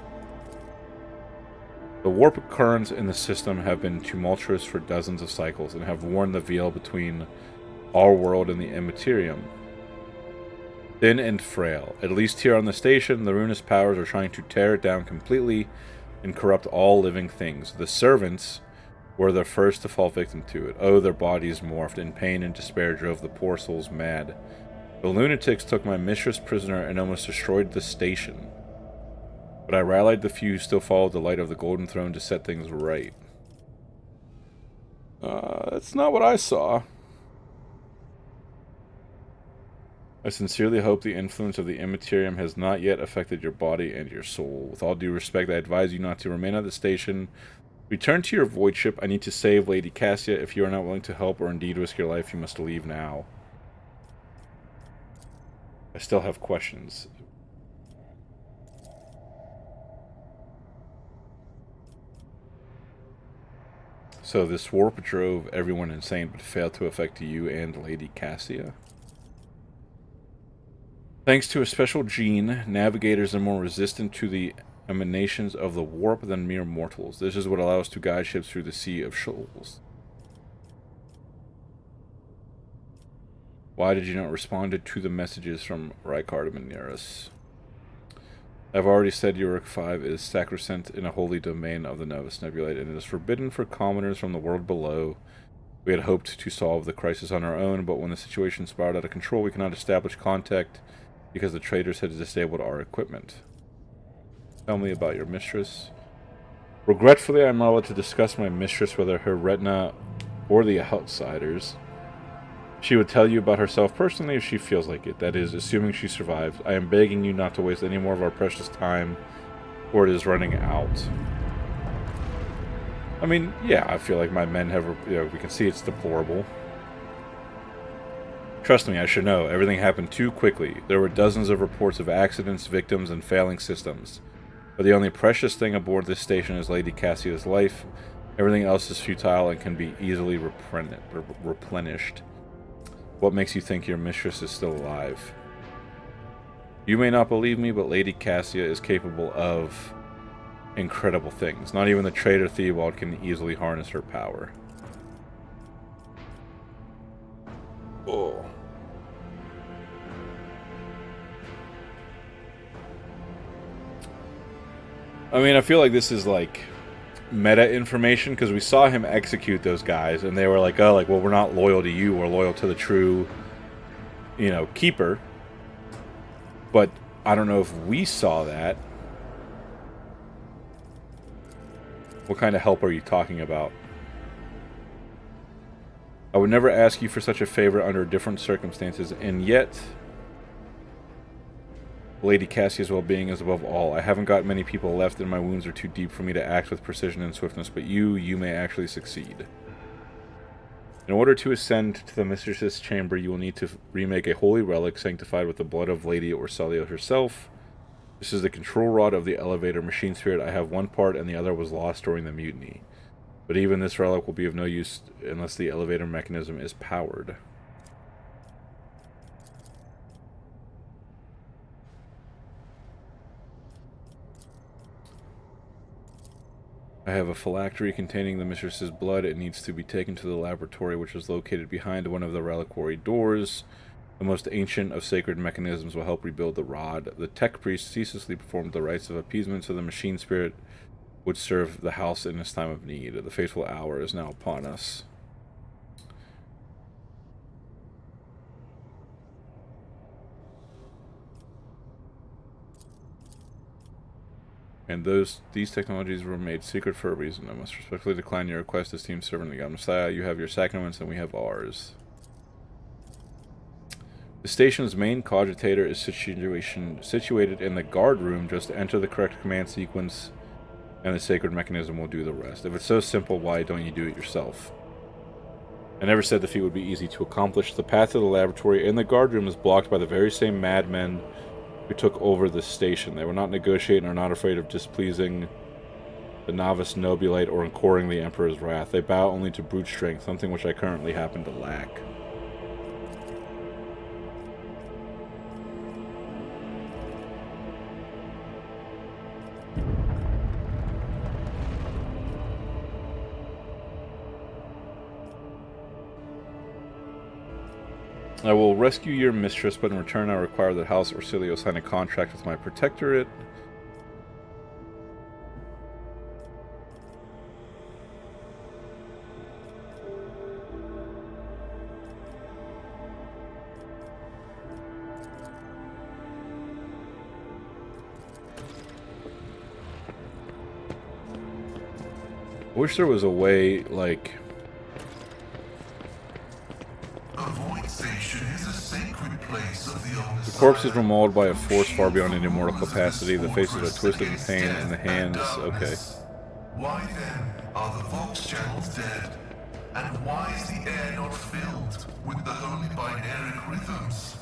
The warp currents in the system have been tumultuous for dozens of cycles and have worn the veil between our world and the Immaterium. Thin and frail. At least here on the station, the ruinous powers are trying to tear it down completely and corrupt all living things. The servants were the first to fall victim to it. Oh, their bodies morphed, and pain and despair drove the poor souls mad. The lunatics took my mistress prisoner and almost destroyed the station. But I rallied the few who still followed the light of the Golden Throne to set things right. That's not what I saw. I sincerely hope the influence of the Immaterium has not yet affected your body and your soul. With all due respect, I advise you not to remain at the station. Return to your void ship. I need to save Lady Cassia. If you are not willing to help or indeed risk your life, you must leave now. I still have questions. So this warp drove everyone insane, but failed to affect you and Lady Cassia? Thanks to a special gene, navigators are more resistant to the emanations of the warp than mere mortals. This is what allows us to guide ships through the Sea of Shoals. Why did you not respond to the messages from Rykard and Maneris? I've already said Uruk 5 is sacrosanct in a holy domain of the Novus Nebulae, and it is forbidden for commoners from the world below. We had hoped to solve the crisis on our own, but when the situation spiraled out of control, we cannot establish contact because the traders had disabled our equipment. Tell me about your mistress. Regretfully, I am not allowed to discuss my mistress, whether her retina or the outsiders. She would tell you about herself personally if she feels like it. That is, assuming she survives. I am begging you not to waste any more of our precious time, or it is running out. I mean, yeah, I feel like my men have, we can see it's deplorable. Trust me, I should know. Everything happened too quickly. There were dozens of reports of accidents, victims, and failing systems. But the only precious thing aboard this station is Lady Cassia's life. Everything else is futile and can be easily replenished. What makes you think your mistress is still alive? You may not believe me, but Lady Cassia is capable of incredible things. Not even the traitor Theobald can easily harness her power. Oh. I mean, I feel like this is like meta information because we saw him execute those guys and they were like, oh, like, well, we're not loyal to you, we're loyal to the true, keeper. But I don't know if we saw that. What kind of help are you talking about? I would never ask you for such a favor under different circumstances, and yet Lady Cassia's well-being is above all. I haven't got many people left, and my wounds are too deep for me to act with precision and swiftness, but you may actually succeed. In order to ascend to the Mistress's chamber, you will need to remake a holy relic sanctified with the blood of Lady Orsilio herself. This is the control rod of the elevator machine spirit. I have one part, and the other was lost during the mutiny. But even this relic will be of no use unless the elevator mechanism is powered. I have a phylactery containing the mistress's blood. It needs to be taken to the laboratory, which is located behind one of the reliquary doors. The most ancient of sacred mechanisms will help rebuild the rod. The tech priest ceaselessly performed the rites of appeasement so the machine spirit would serve the house in its time of need. The fateful hour is now upon us. And these technologies were made secret for a reason. I must respectfully decline your request, esteemed servant of the God Messiah. You have your sacraments and we have ours. The station's main cogitator is situated in the guard room. Just enter the correct command sequence and the sacred mechanism will do the rest. If it's so simple, why don't you do it yourself? I never said the feat would be easy to accomplish. The path to the laboratory in the guard room is blocked by the very same madmen who took over the station. They will not negotiate and are not afraid of displeasing the novice nobulite or incurring the Emperor's wrath. They bow only to brute strength, something which I currently happen to lack. I will rescue your mistress, but in return I require that House Orsilio sign a contract with my protectorate. I wish there was a way, like... The corpses were mauled by a force far beyond any mortal capacity. The faces are twisted in pain, and the hands... Okay. Why then are the Vox channels dead? And why is the air not filled with the holy binaric rhythms?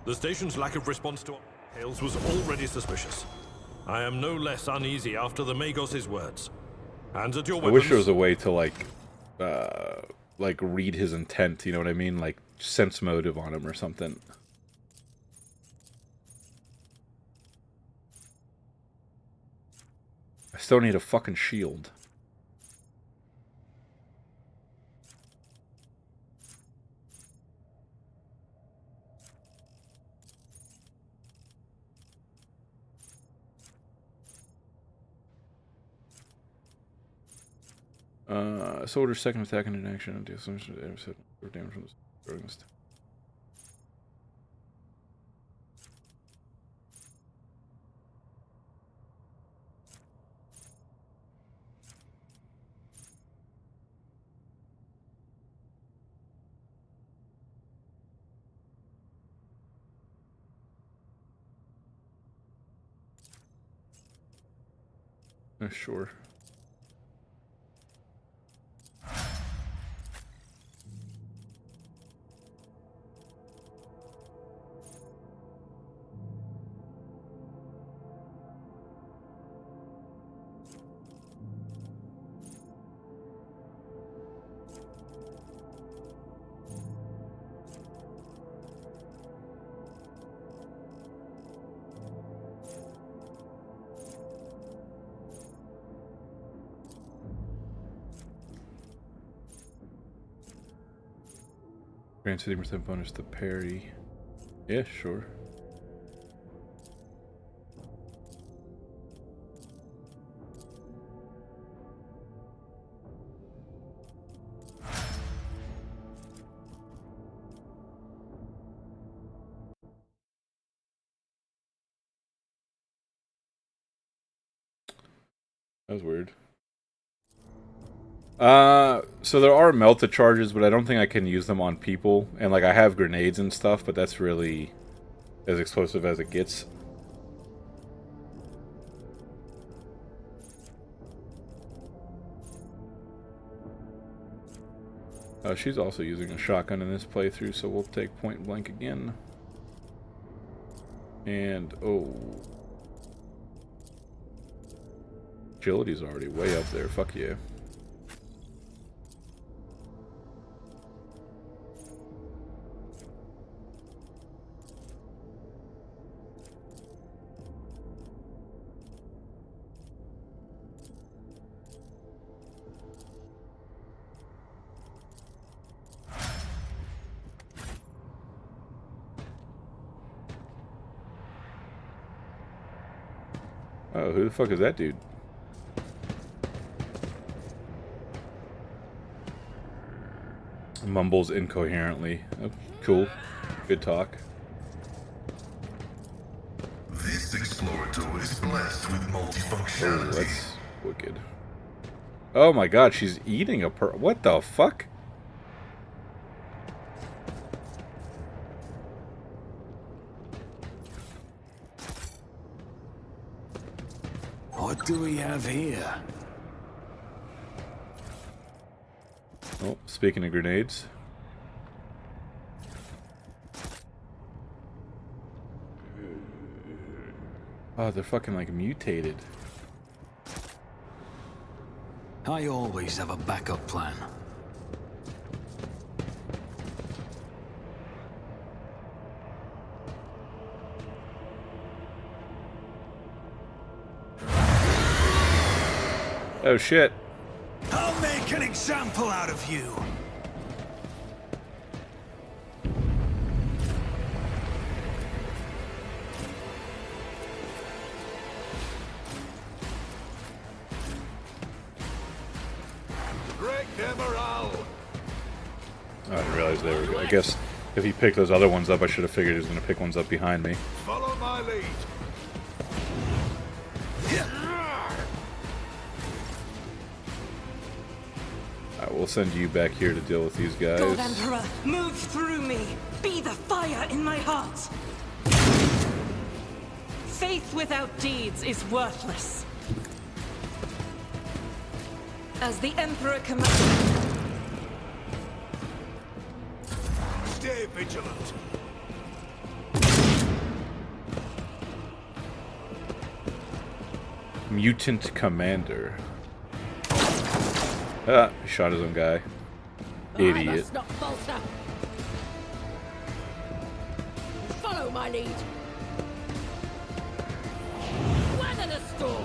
The station's lack of response to our hails was already suspicious. I am no less uneasy after the Magos' words. Hands at your weapons. I wish there was a way to, like read his intent, you know what I mean? Like, sense motive on him or something. I still need a fucking shield. Soldier's second attack in action and deals damage from the throwing this. Sure. Grants 50% bonus to parry. Yeah, sure. That was weird. So there are melta charges, but I don't think I can use them on people. And, like, I have grenades and stuff, but that's really as explosive as it gets. She's also using a shotgun in this playthrough, so we'll take point blank again. And, oh. Agility's already way up there, fuck yeah. Oh, who the fuck is that dude? Mumbles incoherently. Oh, cool. Good talk. This Explorator is blessed with Oh, multifunctionality. that's wicked. Oh my god, she's eating a what the fuck? What do we have here? Oh, speaking of grenades. Oh, they're fucking like mutated. I always have a backup plan. Oh shit. I'll make an example out of you. Oh, I didn't realize they were. I guess if he picked those other ones up, I should have figured he was going to pick ones up behind me. Follow my lead. Alright, we'll send you back here to deal with these guys. God Emperor, move through me. Be the fire in my heart. Faith without deeds is worthless. As the Emperor commands. Stay vigilant. Mutant Commander. Ah, he shot his own guy. Idiot. I must not falter. Follow my lead. Weather the storm.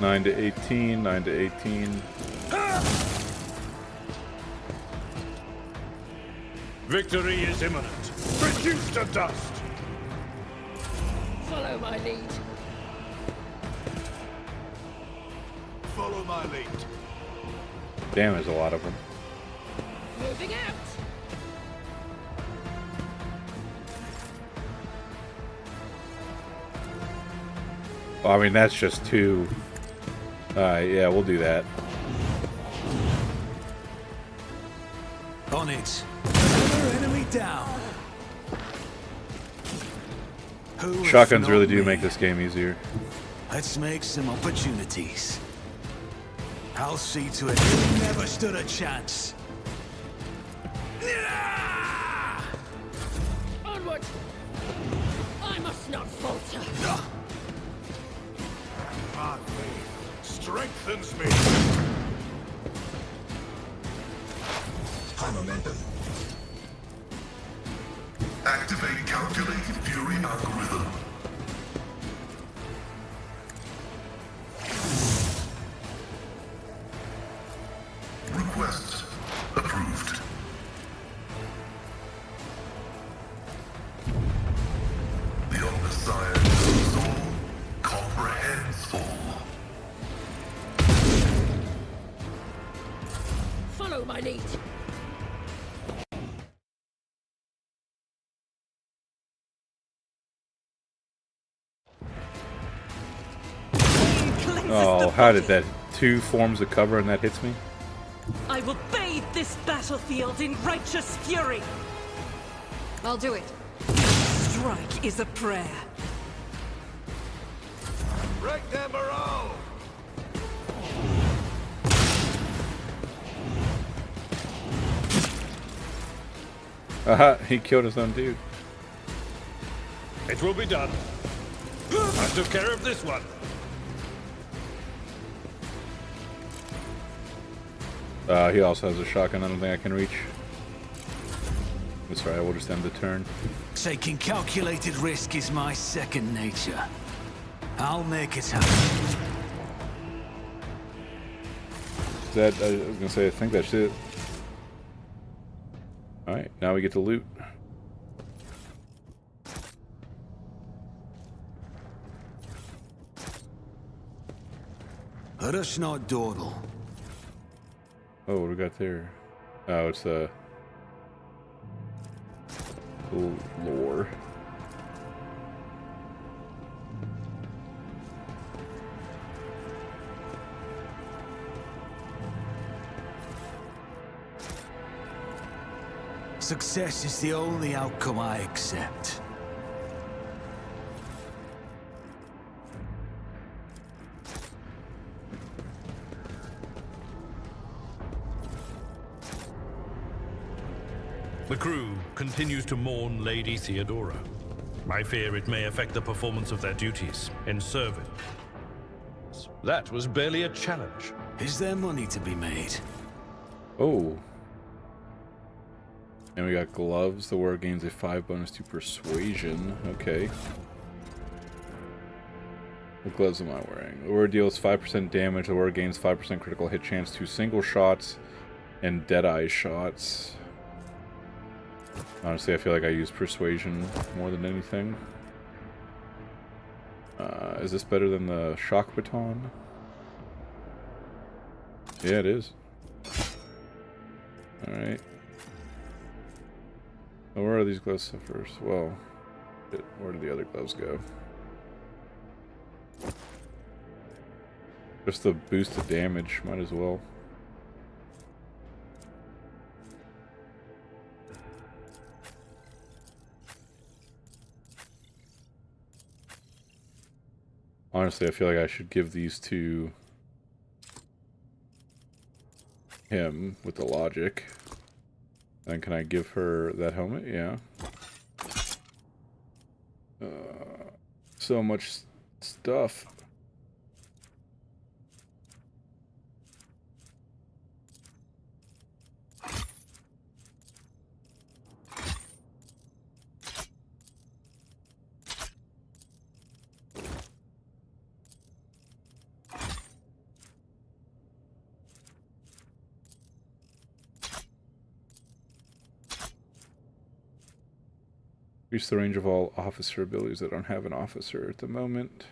9 to 18, 9 to 18. Victory is imminent. Reduced to dust. Follow my lead. Follow my lead. Damn, there's a lot of them. Moving out. Well, I mean, that's just two. Yeah, we'll do that. On it. Another enemy down. Who if Shotguns not really do me? make this game easier. Let's make some opportunities. I'll see to it you never stood a chance. Onward. I must not falter. My faith strengthens me. High momentum. Activate calculated fury algorithm. Request approved. The Omniscient knows all, comprehends all. Follow my lead. Oh, how did that? Two forms of cover and that hits me? I will bathe this battlefield in righteous fury. I'll do it. Strike is a prayer. Break their morale. Aha, he killed his own dude. It will be done. I took care of this one. He also has a shotgun. I don't think I can reach. That's right, I will just end the turn. Taking calculated risk is my second nature. I'll make it happen. Is that, I was gonna say, I think that's it. Alright, now we get to loot. Let us not dawdle. Oh, what do we got there? Oh, it's a cool lore. Success is the only outcome I accept. The crew continues to mourn Lady Theodora. I fear it may affect the performance of their duties in service. That was barely a challenge. Is there money to be made? Oh. And we got gloves. The wearer gains a 5 bonus to persuasion. Okay. What gloves am I wearing? The wearer deals 5% damage. The wearer gains 5% critical hit chance to single shots and deadeye shots. Honestly, I feel like I use persuasion more than anything. Is this better than the shock baton? Yeah, it is. Alright. Oh, where are these gloves first? Well, where do the other gloves go? Just the boost of damage, might as well. Honestly, I feel like I should give these to him with the logic. Then can I give her that helmet? Yeah. So much stuff. Increase the range of all officer abilities that don't have an officer at the moment.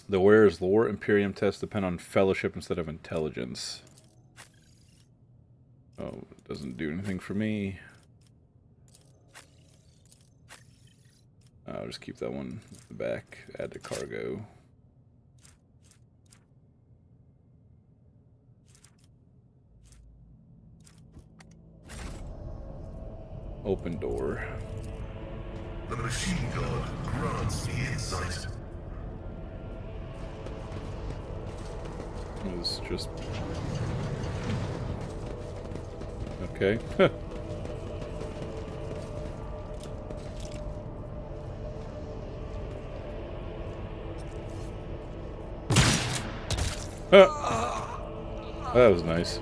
The wearer's lore Imperium tests depend on fellowship instead of intelligence. Oh, it doesn't do anything for me. I'll just keep that one at the back. Add to cargo. Open door. The machine god grants me insight. It was just... Okay. That was nice.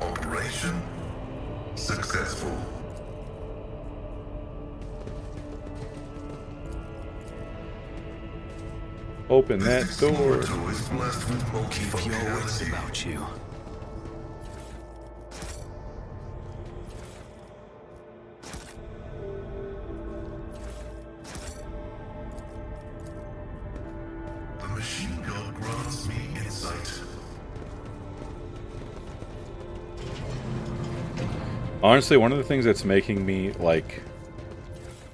Operation successful. Open that door. Is blessed with Keep your wits multifunctionality. about you. The machine god grants me insight. Honestly, one of the things that's making me, like,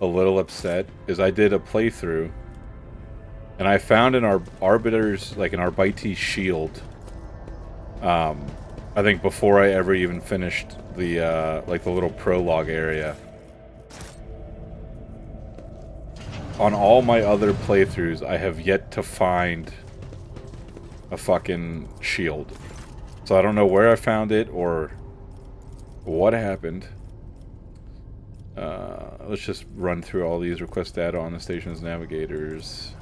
a little upset is I did a playthrough and I found in our Arbiter's, like in our Bitey shield, I think before I ever even finished the, like the little prologue area. On all my other playthroughs, I have yet to find a fucking shield. So I don't know where I found it or what happened. Let's just run through all these. Request data on the station's navigators.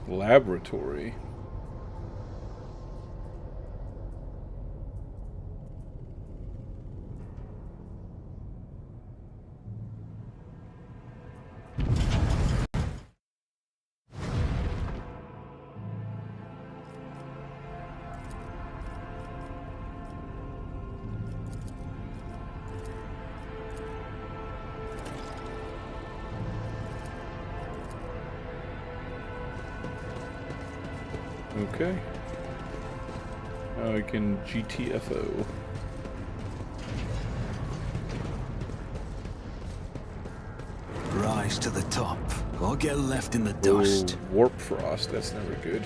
Laboratory. Okay. Now we can GTFO. Rise to the top, or get left in the dust. Oh, warp frost, that's never good.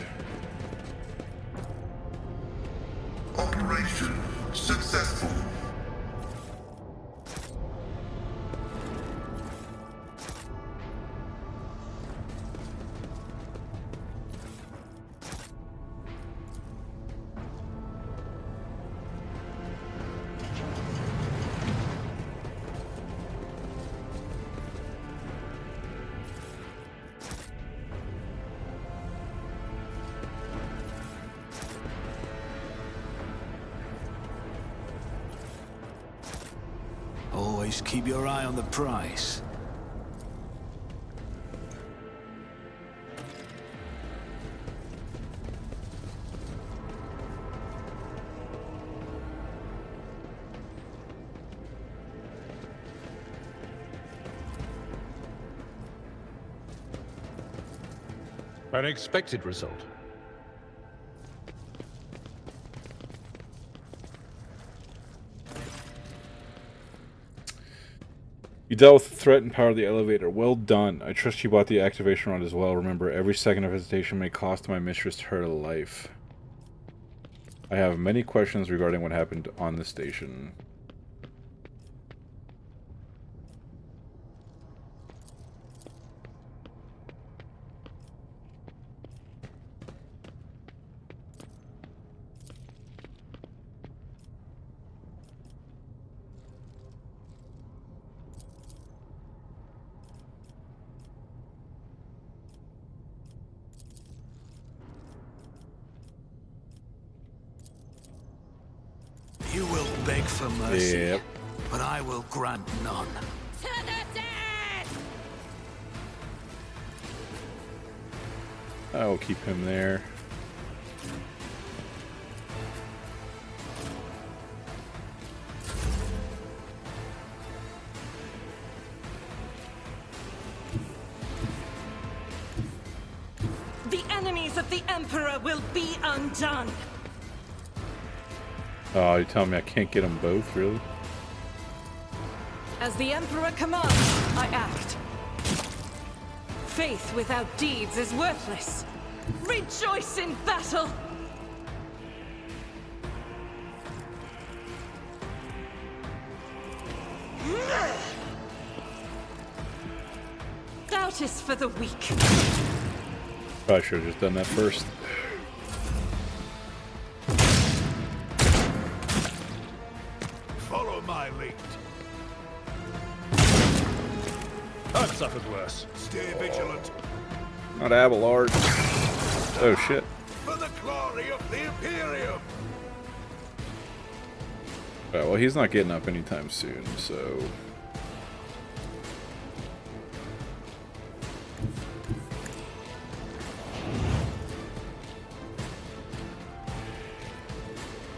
Operation successful. Always keep your eye on the prize. An expected result. You dealt with the threat and power of the elevator. Well done. I trust you bought the activation rod as well. Remember, every second of hesitation may cost my mistress her life. I have many questions regarding what happened on the station. You will beg for mercy, Yep. but I will grant none. To the dead! I will keep him there. The enemies of the Emperor will be undone. Oh, you telling me I can't get them both, really? As the Emperor commands, I act. Faith without deeds is worthless. Rejoice in battle! Doubt is for the weak. Probably should have just done that first. Follow my lead. I've suffered worse. Stay vigilant. Not Abelard. Oh shit. For the glory of the Imperium. Alright, well he's not getting up anytime soon, so...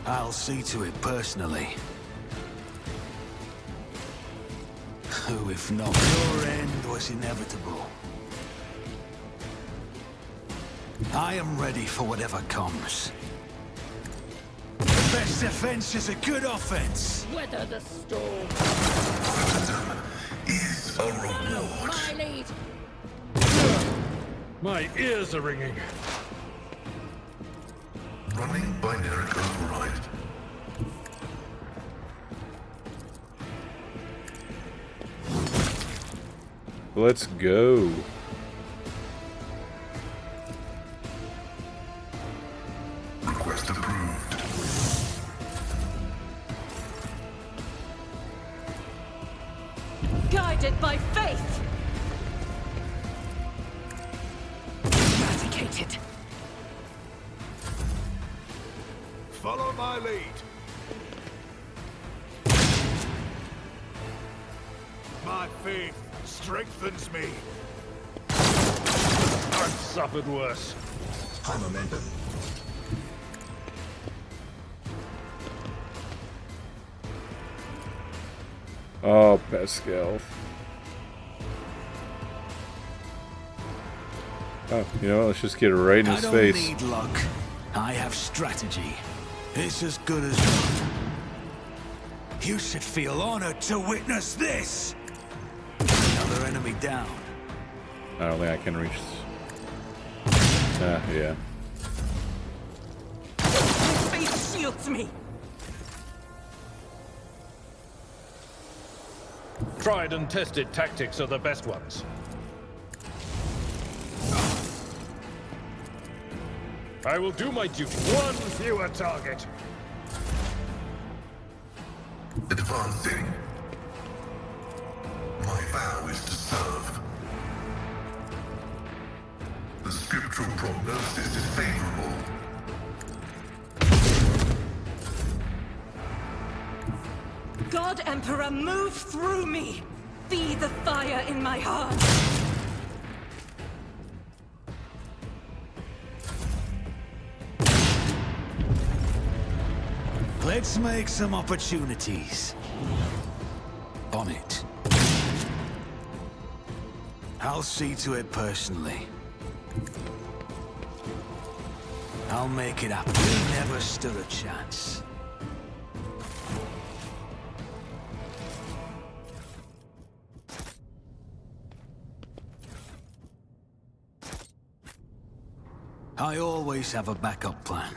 I'll see to it personally. Who, if not, your end was inevitable. I am ready for whatever comes. The best defense is a good offense. Weather the storm. Is a reward. My lead. My ears are ringing. Running binary override. Let's go. Request approved. Guided by faith. Eradicate eradicated. Follow my lead. My faith strengthens me. I've suffered worse. High momentum. Oh, Pascal. Oh, you know what? Let's just get it right in I his don't face. need luck. I have strategy. It's as good as done. You should feel honored to witness this. Another enemy down. I don't think I can reach. Yeah. Faith shields me. Tried and tested tactics are the best ones. I will do my duty. One fewer target. Advancing. My vow is to serve. The scriptural prognosis is favorable. God Emperor, move through me. Be the fire in my heart. Let's make some opportunities. On it. I'll see to it personally. I'll make it happen. You never stood a chance. I always have a backup plan.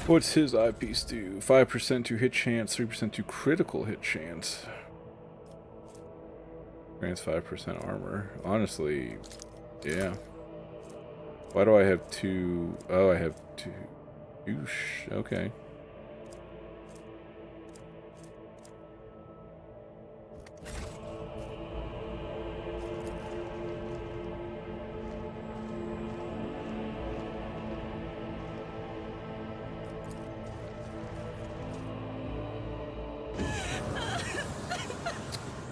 What's his eyepiece do? 5% to hit chance, 3% to critical hit chance. Grants 5% armor. Honestly, yeah. Why do I have two? Oh, I have two. Oosh, okay.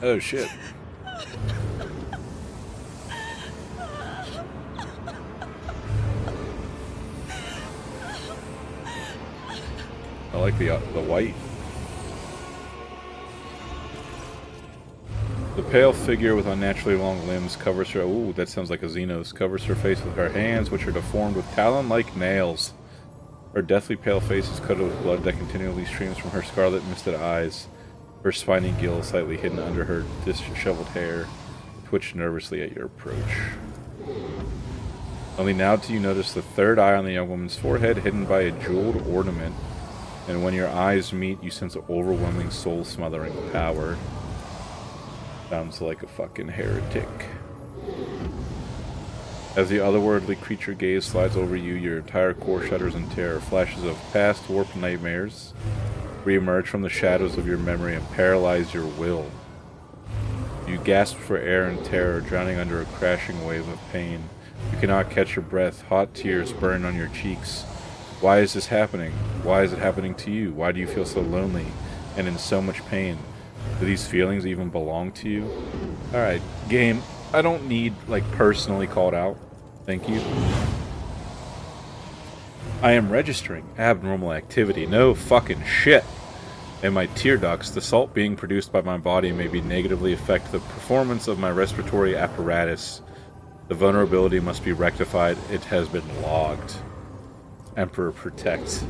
Oh shit. I like the white. The pale figure with unnaturally long limbs covers her. Ooh, that sounds like a Xenos. Covers her face with her hands, which are deformed with talon-like nails. Her deathly pale face is coated with blood that continually streams from her scarlet misted eyes. Her spiny gill, slightly hidden under her disheveled hair, twitched nervously at your approach. Only now do you notice the third eye on the young woman's forehead, hidden by a jeweled ornament. And when your eyes meet, you sense an overwhelming, soul-smothering power. Sounds like a fucking heretic. As the otherworldly creature gaze slides over you, your entire core shudders in terror. Flashes of past warped nightmares re-emerge from the shadows of your memory and paralyze your will. You gasp for air in terror, drowning under a crashing wave of pain. You cannot catch your breath. Hot tears burn on your cheeks. Why is this happening? Why is it happening to you? Why do you feel so lonely and in so much pain? Do these feelings even belong to you? Alright, game. I don't need, like, personally called out. Thank you. I am registering abnormal activity. No fucking shit. In my tear ducts, the salt being produced by my body may be negatively affect the performance of my respiratory apparatus. The vulnerability must be rectified. It has been logged. Emperor protect.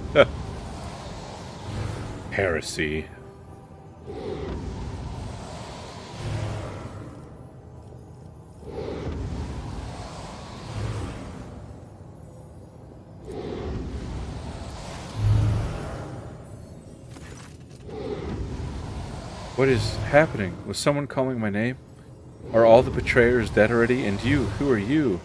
Heresy. What is happening? Was someone calling my name? Are all the betrayers dead already? And you, who are you?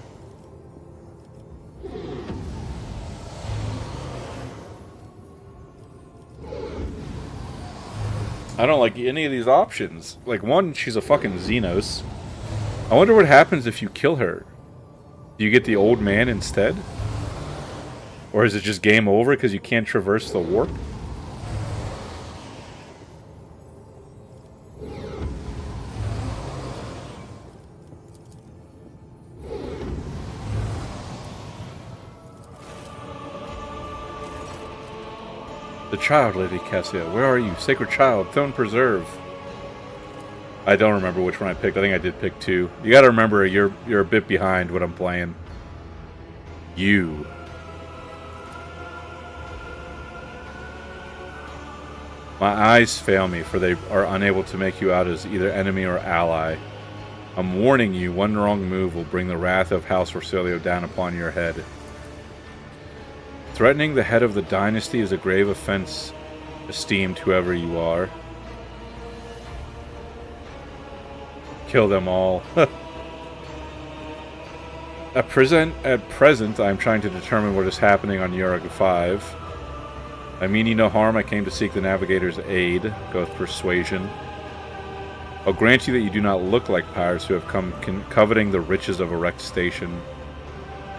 I don't like any of these options. Like, one, she's a fucking Xenos. I wonder what happens if you kill her. Do you get the old man instead? Or is it just game over because you can't traverse the warp? The child, Lady Cassia. Where are you? Sacred child. Throne preserve. I don't remember which one I picked. I think I did pick 2. You gotta remember, you're a bit behind what I'm playing. You. My eyes fail me, for they are unable to make you out as either enemy or ally. I'm warning you, one wrong move will bring the wrath of House Orselio down upon your head. Threatening the head of the dynasty is a grave offense, esteemed whoever you are. Kill them all. At present, I am trying to determine what is happening on Yuruk 5. I mean you no harm. I came to seek the Navigator's aid. Go with persuasion. I'll grant you that you do not look like pirates who have come coveting the riches of a wrecked station,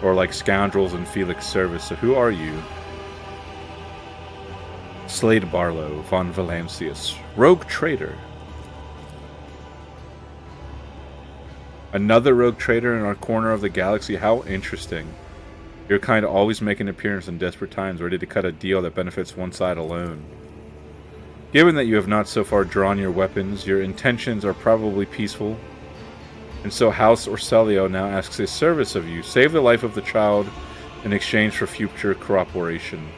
or like scoundrels in Felix's service. So who are you? Slade Barlow, von Valancius, rogue trader. Another rogue trader in our corner of the galaxy. How interesting. Your kind always make an appearance in desperate times, ready to cut a deal that benefits one side alone. Given that you have not so far drawn your weapons, your intentions are probably peaceful. And so House Orselio now asks a service of you. Save the life of the child in exchange for future cooperation.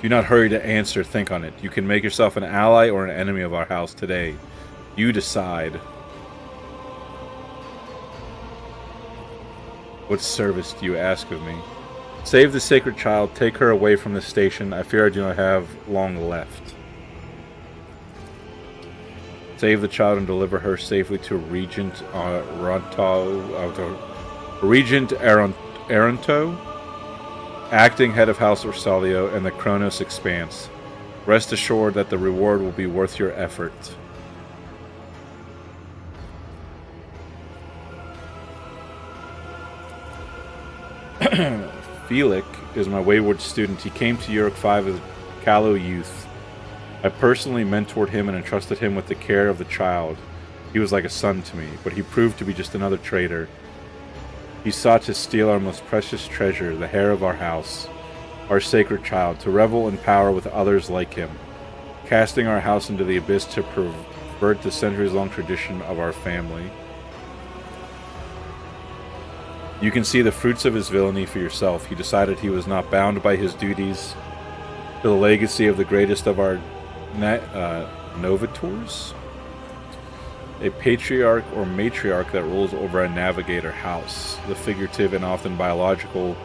Do not hurry to answer. Think on it. You can make yourself an ally or an enemy of our house today. You decide. What service do you ask of me? Save the sacred child. Take her away from the station. I fear I do not have long left. Save the child and deliver her safely to Regent Aranto, acting head of House Orselio and the Kronos Expanse. Rest assured that the reward will be worth your effort. Felix is my wayward student. He came to Yuruk 5 as a callow youth. I personally mentored him and entrusted him with the care of the child. He was like a son to me, but he proved to be just another traitor. He sought to steal our most precious treasure, the heir of our house, our sacred child, to revel in power with others like him, casting our house into the abyss to pervert the centuries-long tradition of our family. You can see the fruits of his villainy for yourself. He decided he was not bound by his duties to the legacy of the greatest of our Novitors? A patriarch or matriarch that rules over a navigator house, the figurative and often biological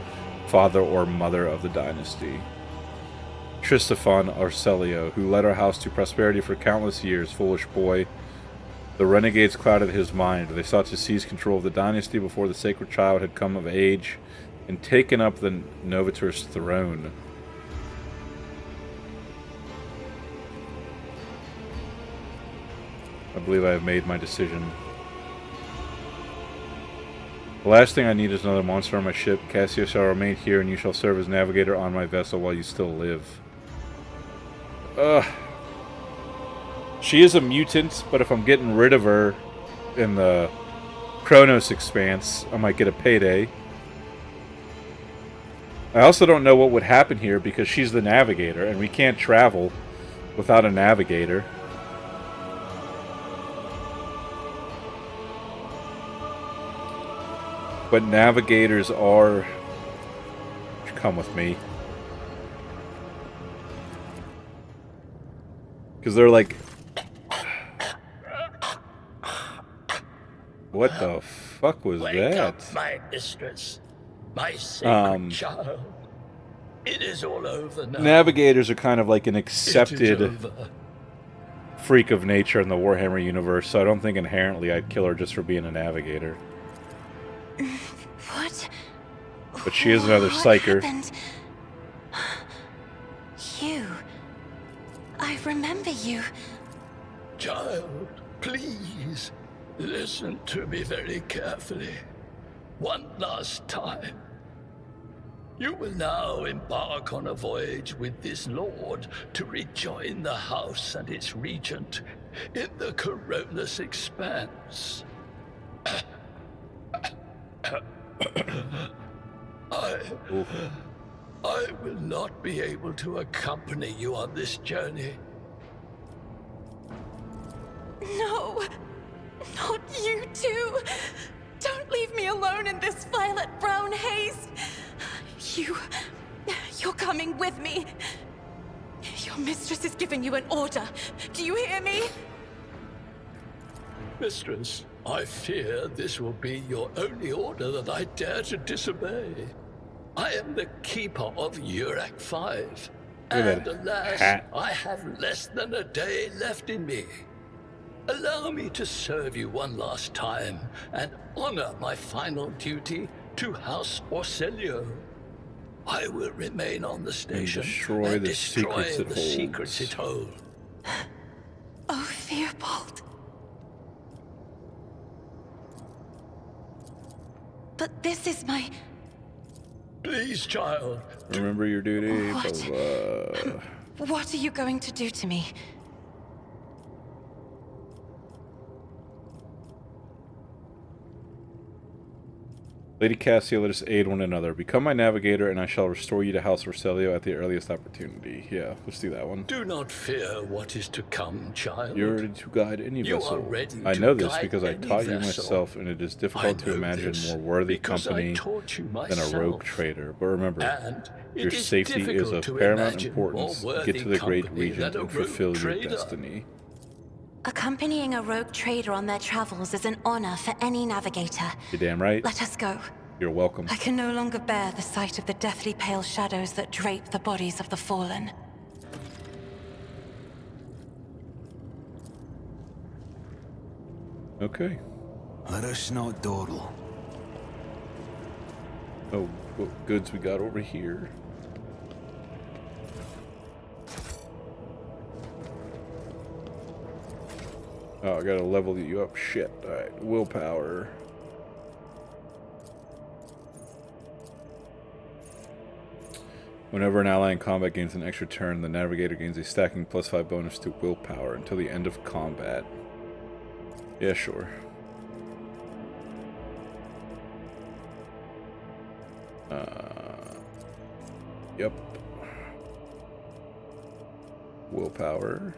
father or mother of the dynasty. Tristan Orselio, who led our house to prosperity for countless years, foolish boy. The renegades clouded his mind. They sought to seize control of the dynasty before the sacred child had come of age and taken up the Novitor's throne. I believe I have made my decision. The last thing I need is another monster on my ship. Cassia shall remain here, and you shall serve as navigator on my vessel while you still live. She is a mutant, but if I'm getting rid of her in the Kronos Expanse, I might get a payday. I also don't know what would happen here because she's the navigator, and we can't travel without a navigator. But navigators are... Come with me. Because they're like... What the fuck was Wake that? up, my mistress. My sacred child. It is all over now. Navigators are kind of like an It accepted is over. freak of nature in the Warhammer universe, so I don't think inherently I'd kill her just for being a navigator. What? But she is another What psyker. happened? You. I remember you. Child, please, listen to me very carefully. One last time. You will now embark on a voyage with this lord to rejoin the house and its regent in the Coronus Expanse. I will not be able to accompany you on this journey. No! Not you too! Don't leave me alone in this violet-brown haze! You're coming with me! Your mistress is giving you an order. Do you hear me? Mistress, I fear this will be your only order that I dare to disobey. I am the keeper of Urak 5. And alas, I have less than a day left in me. Allow me to serve you one last time and honor my final duty to House Orselio. I will remain on the station and destroy the secrets it holds. Oh, Theobald. But this is my... Please, child. Remember your duty. What are you going to do to me? Lady Cassia, let us aid one another. Become my navigator, and I shall restore you to House Orselio at the earliest opportunity. Yeah, let's do that one. Do not fear what is to come, child. You're ready to guide any vessel. I know this because I taught you myself, and it is difficult to imagine more worthy company than a rogue trader. But remember, your safety is of paramount importance. Get to the great regent and fulfill your destiny. Accompanying a rogue trader on their travels is an honor for any navigator. You're damn right. Let us go. You're welcome. I can no longer bear the sight of the deathly pale shadows that drape the bodies of the fallen. Okay. Let us not dawdle. Oh, what goods we got over here? Oh, I gotta level you up. Shit. Alright, willpower. Whenever an ally in combat gains an extra turn, the navigator gains a stacking +5 bonus to willpower until the end of combat. Yeah, sure. Yep. Willpower.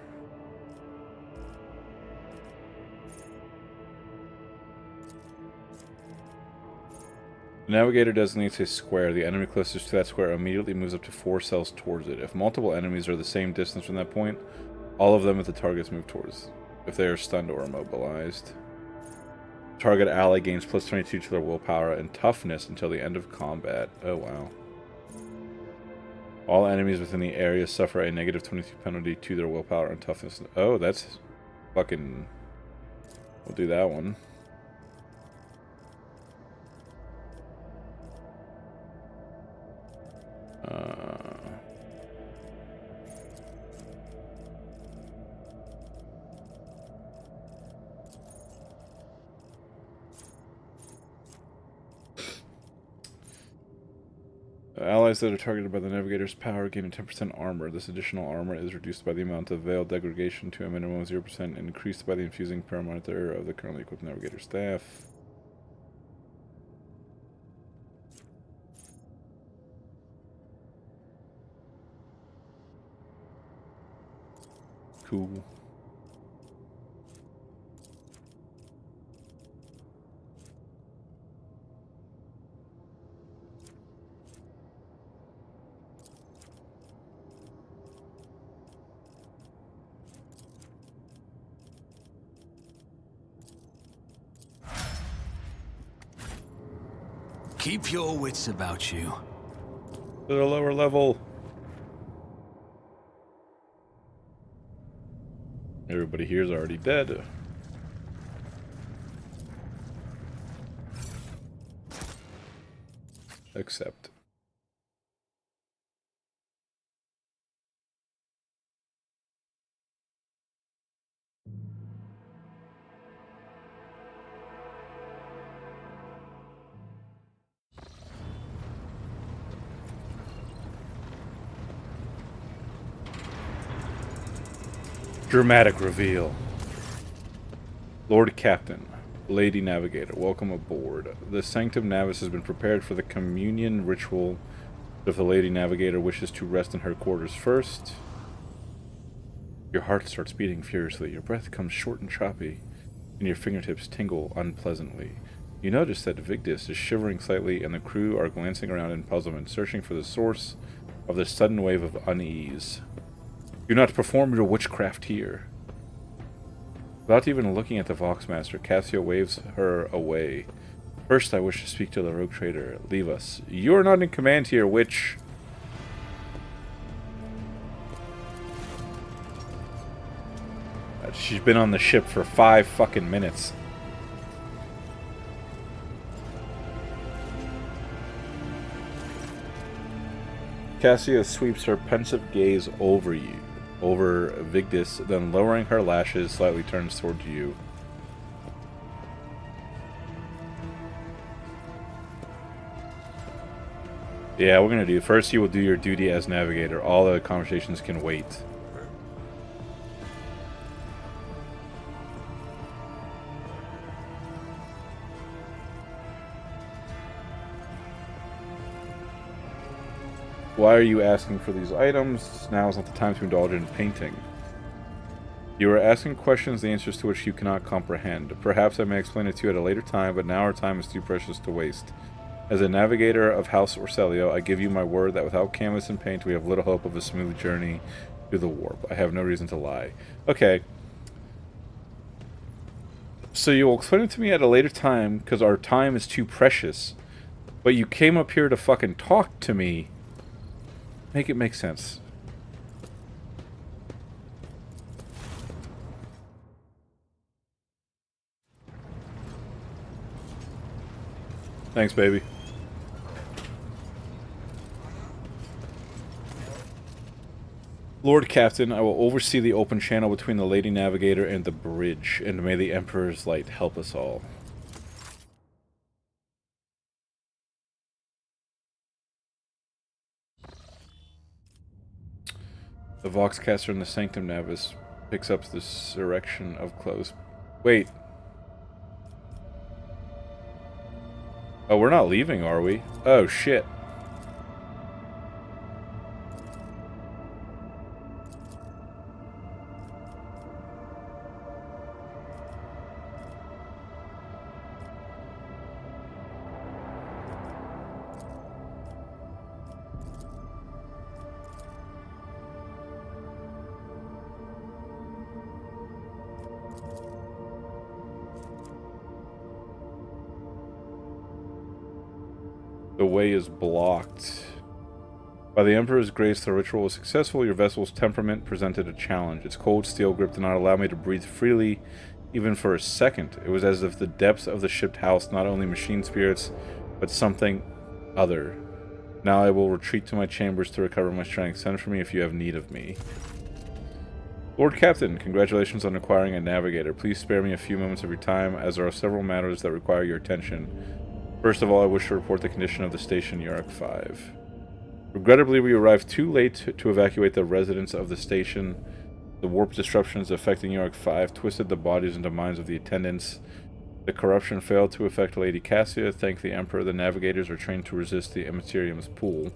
The navigator designates a square. The enemy closest to that square immediately moves up to 4 cells towards it. If multiple enemies are the same distance from that point, all of them at the targets move towards if they are stunned or immobilized. Target ally gains +22 to their willpower and toughness until the end of combat. Oh, wow. All enemies within the area suffer a -22 penalty to their willpower and toughness. Oh, that's fucking... We'll do that one. Allies that are targeted by the navigator's power gain a 10% armor. This additional armor is reduced by the amount of veil degradation to a minimum of 0% and increased by the infusing parameter of the currently equipped navigator staff. Cool. Keep your wits about you. To the lower level. Everybody here is already dead. Except. Dramatic reveal. Lord Captain, Lady Navigator, welcome aboard. The Sanctum Navis has been prepared for the communion ritual. If the Lady Navigator wishes to rest in her quarters first. Your heart starts beating furiously. Your breath comes short and choppy, and your fingertips tingle unpleasantly. You notice that Vigdis is shivering slightly, and the crew are glancing around in puzzlement, searching for the source of this sudden wave of unease. Do not perform your witchcraft here. Without even looking at the Voxmaster, Cassio waves her away. First, I wish to speak to the rogue trader. Leave us. You are not in command here, witch. She's been on the ship for 5 fucking minutes. Cassio sweeps her pensive gaze over Vigdis, then lowering her lashes, slightly turns toward you. Yeah, we're gonna do. First, you will do your duty as navigator. All the conversations can wait. Why are you asking for these items? Now is not the time to indulge in painting. You are asking questions, the answers to which you cannot comprehend. Perhaps I may explain it to you at a later time, but now our time is too precious to waste. As a navigator of House Orselio, I give you my word that without canvas and paint, we have little hope of a smooth journey through the warp. I have no reason to lie. Okay. So you will explain it to me at a later time, because our time is too precious. But you came up here to fucking talk to me. Make it make sense. Thanks, baby. Lord Captain, I will oversee the open channel between the Lady Navigator and the bridge, and may the Emperor's light help us all. The Voxcaster in the Sanctum Navis picks up the erection of clothes. Wait. Oh, we're not leaving, are we? Oh, shit. The way is blocked. By the Emperor's grace, the ritual was successful. Your vessel's temperament presented a challenge. Its cold steel grip did not allow me to breathe freely, even for a second. It was as if the depths of the ship housed not only machine spirits, but something other. Now I will retreat to my chambers to recover my strength. Send for me if you have need of me. Lord Captain, congratulations on acquiring a navigator. Please spare me a few moments of your time, as there are several matters that require your attention. First of all, I wish to report the condition of the station Yorick 5. Regrettably, we arrived too late to evacuate the residents of the station. The warp disruptions affecting Yorick 5 twisted the bodies and minds of the attendants. The corruption failed to affect Lady Cassia. Thank the Emperor, the navigators are trained to resist the Immaterium's pull.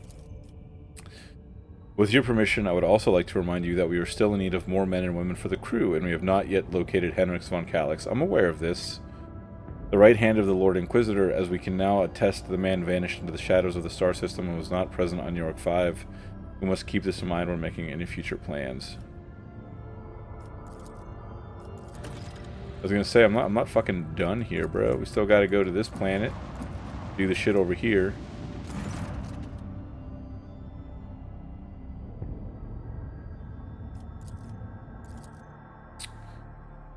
With your permission, I would also like to remind you that we are still in need of more men and women for the crew, and we have not yet located Henrix von Calix. I'm aware of this. The right hand of the Lord Inquisitor, as we can now attest, the man vanished into the shadows of the star system and was not present on Yorick 5. We must keep this in mind when making any future plans. I was gonna say, I'm not fucking done here, bro. We still gotta go to this planet, do the shit over here.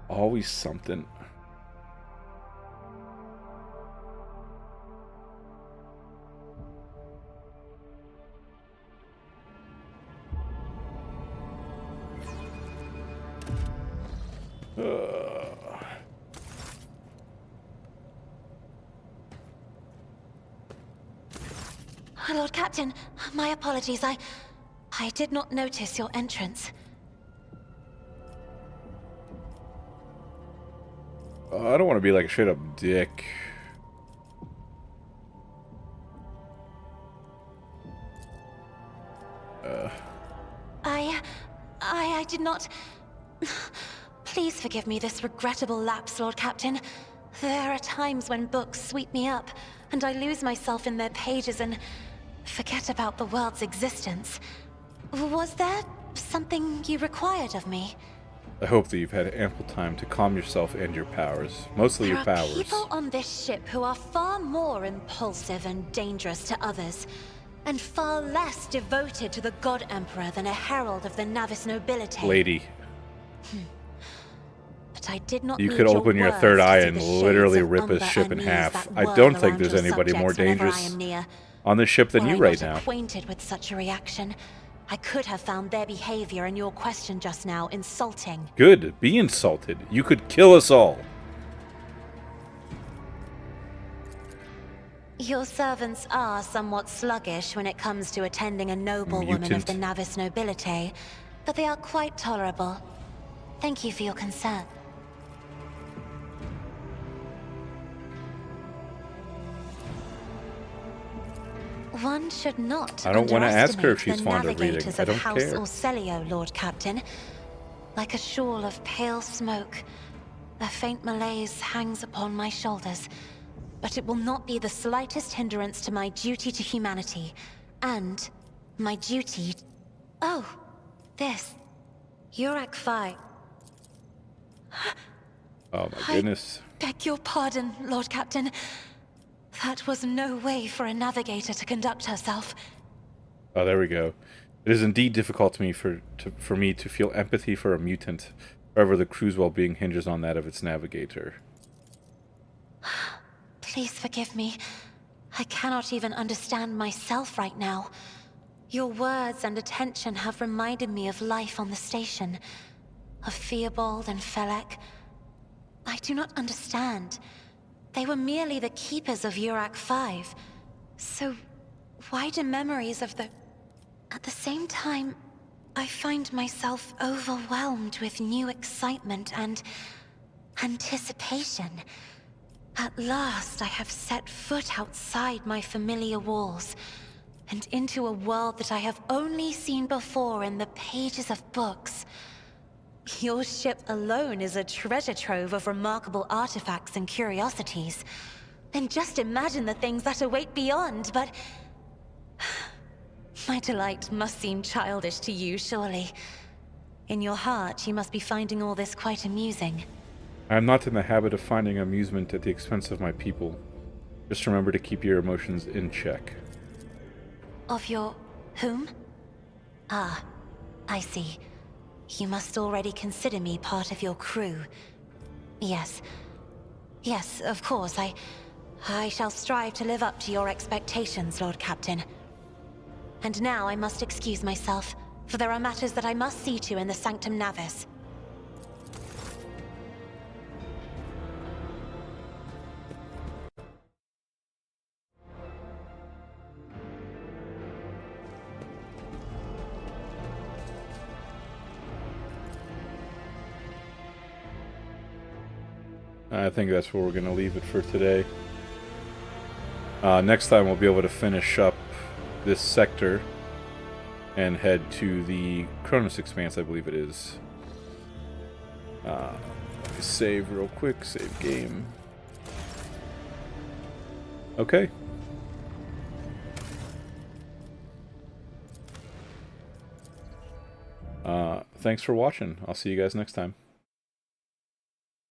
Always something. Lord Captain, my apologies. I did not notice your entrance. I don't want to be like a straight up dick. I did not... Please forgive me this regrettable lapse, Lord Captain. There are times when books sweep me up, and I lose myself in their pages and forget about the world's existence. Was there something you required of me? I hope that you've had ample time to calm yourself and your powers. Mostly your powers. There are people on this ship who are far more impulsive and dangerous to others, and far less devoted to the God Emperor than a herald of the Navis nobility. Lady. But I did not You need could open your words third to eye see and the shades literally of rip his umber ship in unease half. that I whirl don't think around there's your anybody more subjects whenever I dangerous am near. on this ship than Were you I right not now. acquainted with such a reaction, I could have found their behavior and your question just now insulting. Good. Be insulted. You could kill us all. Your servants are somewhat sluggish when it comes to attending a noble woman of the Mutant. Navis nobility, but they are quite tolerable. Thank you for your concern. One should not I don't want to ask her if underestimate she's the fond of reading. navigators I of don't House care. Orselio, Lord Captain. Like a shawl of pale smoke, a faint malaise hangs upon my shoulders, but it will not be the slightest hindrance to my duty to humanity, and my duty... Oh, this. Yurak 5. Oh my goodness. Beg your pardon, Lord Captain. That was no way for a navigator to conduct herself. Oh, there we go. It is indeed difficult to me for me to feel empathy for a mutant. However, the crew's well-being hinges on that of its navigator. Please forgive me. I cannot even understand myself right now. Your words and attention have reminded me of life on the station. Of Theobald and Felek. I do not understand. They were merely the keepers of Yurak 5. So, why do memories of the... At the same time, I find myself overwhelmed with new excitement and... anticipation. At last, I have set foot outside my familiar walls, and into a world that I have only seen before in the pages of books. Your ship alone is a treasure trove of remarkable artifacts and curiosities. And just imagine the things that await beyond, but... My delight must seem childish to you, surely. In your heart, you must be finding all this quite amusing. I am not in the habit of finding amusement at the expense of my people. Just remember to keep your emotions in check. Of your... whom? Ah, I see. You must already consider me part of your crew. Yes. Yes, of course, I shall strive to live up to your expectations, Lord Captain. And now I must excuse myself, for there are matters that I must see to in the Sanctum Navis. I think that's where we're going to leave it for today. Next time we'll be able to finish up this sector and head to the Cronus Expanse, I believe it is. Let me save real quick, save game. Okay. Thanks for watching. I'll see you guys next time.